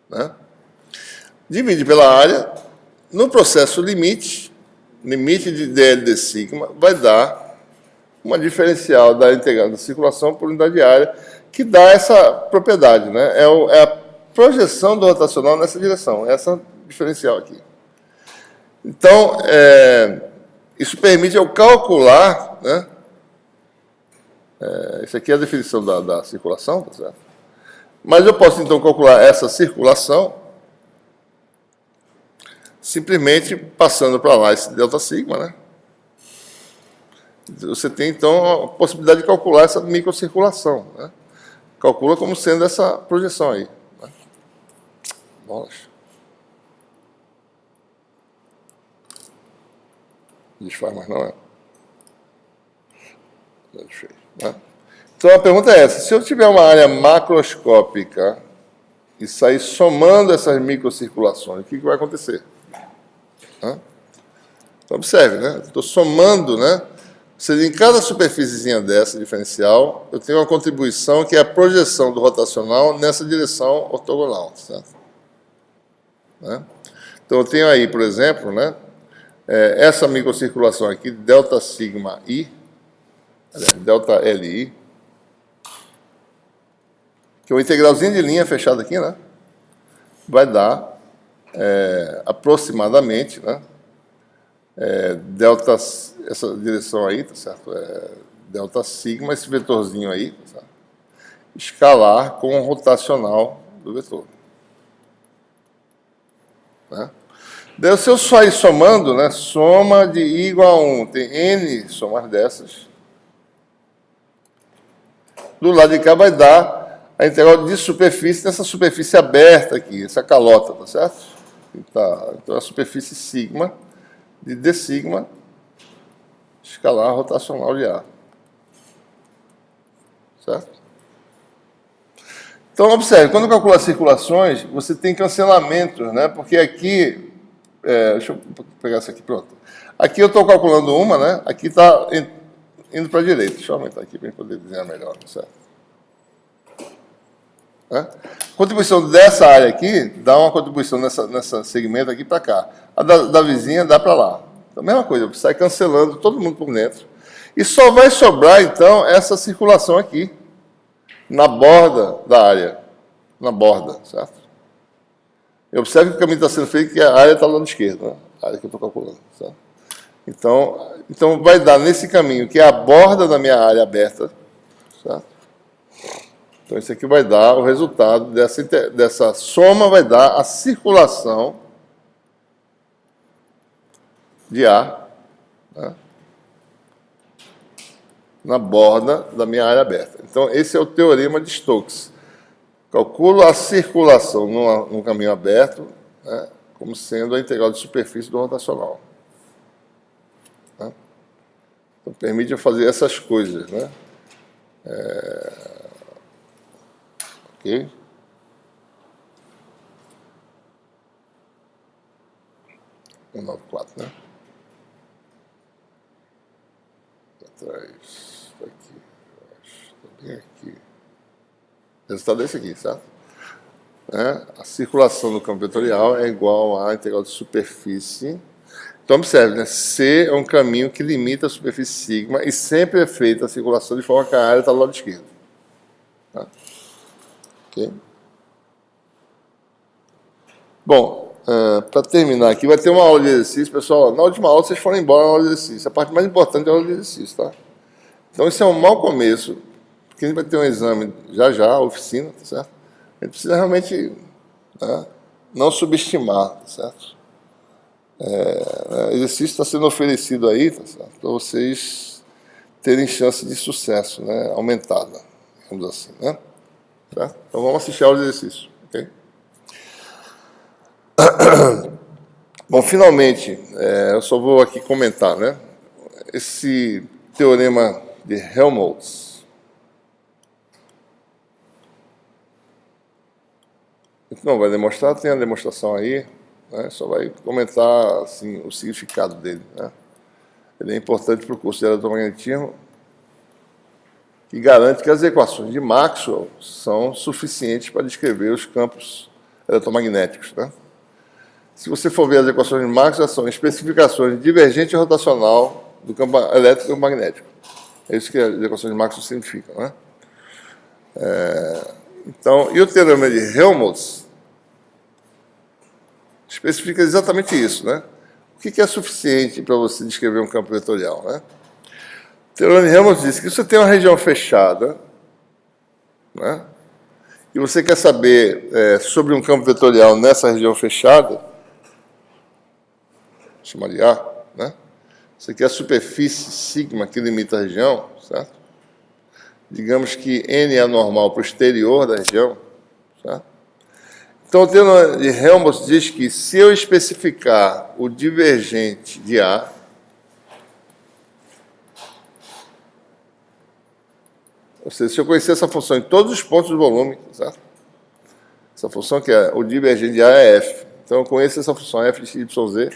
Speaker 1: né? Divide pela área, no processo limite de dl de sigma, vai dar uma diferencial da integral da circulação por unidade de área, que dá essa propriedade, né? É a projeção do rotacional nessa direção, essa diferencial aqui. Então, isso permite eu calcular, né? Isso aqui é a definição da circulação, tá certo? Mas eu posso, então, calcular essa circulação simplesmente passando para lá esse delta sigma, né? Você tem, então, a possibilidade de calcular essa microcirculação, né? Calcula como sendo essa projeção aí. Né? Bolas. Desfaz, mas não é. Né? Então, a pergunta é essa. Se eu tiver uma área macroscópica e sair somando essas microcirculações, o que vai acontecer? Né? Então, observe, né? Estou somando, né, seja, em cada superfíciezinha dessa diferencial, eu tenho uma contribuição que é a projeção do rotacional nessa direção ortogonal, certo? Né? Então, eu tenho aí, por exemplo, né, essa microcirculação aqui, delta sigma i, delta li, que é uma integralzinha de linha fechada aqui, né, vai dar aproximadamente, né, delta, essa direção aí, tá certo? Delta sigma, esse vetorzinho aí, tá certo? Escalar com o rotacional do vetor. Né? Daí, se eu só ir somando, né, soma de I igual a 1, tem N somas dessas. Do lado de cá vai dar a integral de superfície nessa superfície aberta aqui, essa calota, tá certo? Então, a superfície sigma de d sigma escalar rotacional de A. Certo? Então, observe, quando calcula as circulações, você tem cancelamentos, né? Porque aqui, deixa eu pegar essa aqui, pronto. Aqui eu estou calculando uma, né? Aqui está indo para a direita. Deixa eu aumentar aqui para poder desenhar melhor, certo? A contribuição dessa área aqui dá uma contribuição nessa segmento aqui para cá. A da vizinha dá para lá. Então, a mesma coisa, você sai cancelando todo mundo por dentro. E só vai sobrar, então, essa circulação aqui, na borda da área. Na borda, certo? Eu observo que o caminho está sendo feito que a área está lá do lado esquerdo, né? A área que eu estou calculando, certo? Então, vai dar nesse caminho, que é a borda da minha área aberta, certo? Então, isso aqui vai dar o resultado dessa soma, vai dar a circulação de A, né, na borda da minha área aberta. Então, esse é o teorema de Stokes. Calculo a circulação num caminho aberto, né, como sendo a integral de superfície do rotacional. Né? Então, permite eu fazer essas coisas, né? Ok? Um 94, né? Atrás, aqui, acho, bem aqui. O resultado é esse aqui, certo? A circulação do campo vetorial é igual à integral de superfície. Então, observe, né? C é um caminho que limita a superfície sigma e sempre é feita a circulação de forma que a área está do lado esquerdo. Tá? Ok? Bom, para terminar aqui, vai ter uma aula de exercício. Pessoal, na última aula vocês foram embora na aula de exercício. A parte mais importante é a aula de exercício, tá? Então, isso é um mau começo, porque a gente vai ter um exame já, oficina, tá certo? A gente precisa realmente, né, não subestimar, tá certo? O exercício está sendo oferecido aí, tá certo? Para vocês terem chance de sucesso, né, aumentada, digamos assim, né? Certo? Então, vamos assistir a aula de exercício, ok? Bom, finalmente, eu só vou aqui comentar, né? Esse teorema de Helmholtz. Não vai demonstrar, tem a demonstração aí, né? Só vai comentar assim, o significado dele, né? Ele é importante para o curso de eletromagnetismo, que garante que as equações de Maxwell são suficientes para descrever os campos eletromagnéticos, né? Se você for ver as equações de Maxwell, são especificações de divergente rotacional do campo elétrico e magnético. É isso que as equações de Maxwell significam, né? Então, e o teorema de Helmholtz especifica exatamente isso, né? O que é suficiente para você descrever um campo vetorial, né? O teorema de Helmholtz diz que se você tem uma região fechada, né, e você quer saber sobre um campo vetorial nessa região fechada, chama de A, né? Você quer a superfície sigma que limita a região, certo? Digamos que N é normal para o exterior da região, certo? Então, o teorema de Helmholtz diz que se eu especificar o divergente de A, ou seja, se eu conhecer essa função em todos os pontos do volume, certo? Essa função que é o divergente de A é F. Então, eu conheço essa função F de YZ,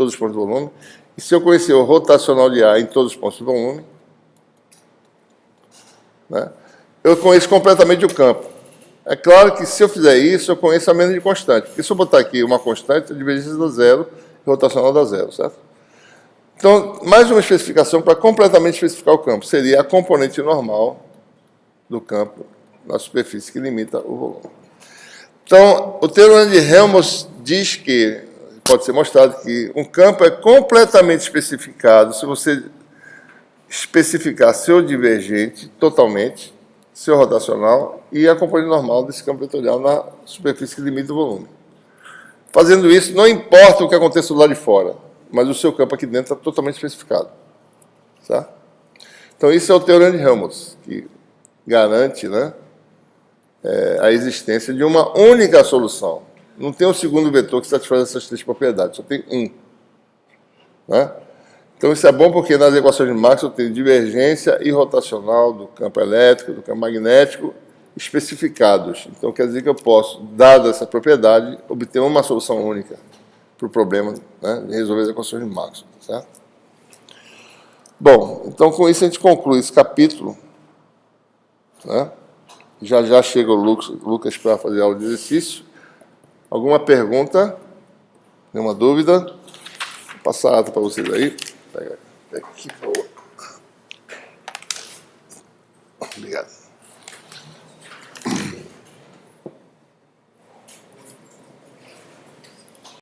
Speaker 1: todos os pontos do volume. E se eu conhecer o rotacional de A em todos os pontos do volume, né, eu conheço completamente o campo. É claro que se eu fizer isso, eu conheço a média de constante. Porque se eu botar aqui uma constante, a divergência dá zero, e o rotacional dá zero, certo? Então, mais uma especificação para completamente especificar o campo. Seria a componente normal do campo na superfície que limita o volume. Então, o teorema de Helmholtz diz que, pode ser mostrado que um campo é completamente especificado se você especificar seu divergente totalmente, seu rotacional e a componente normal desse campo vetorial na superfície que limita o volume. Fazendo isso, não importa o que aconteça do lado de fora, mas o seu campo aqui dentro está totalmente especificado. Tá? Então, isso é o teorema de Helmholtz, que garante, né, a existência de uma única solução. Não tem um segundo vetor que satisfaz essas três propriedades, só tem um. Né? Então, isso é bom porque nas equações de Maxwell tem divergência e rotacional do campo elétrico, do campo magnético, especificados. Então, quer dizer que eu posso, dada essa propriedade, obter uma solução única para o problema, né, de resolver as equações de Maxwell. Certo? Bom, então com isso a gente conclui esse capítulo. Né? Já chega o Lucas para fazer a aula de exercício. Alguma pergunta? Nenhuma dúvida? Vou passar a ata para vocês aí. Pega aqui, por favor. Obrigado.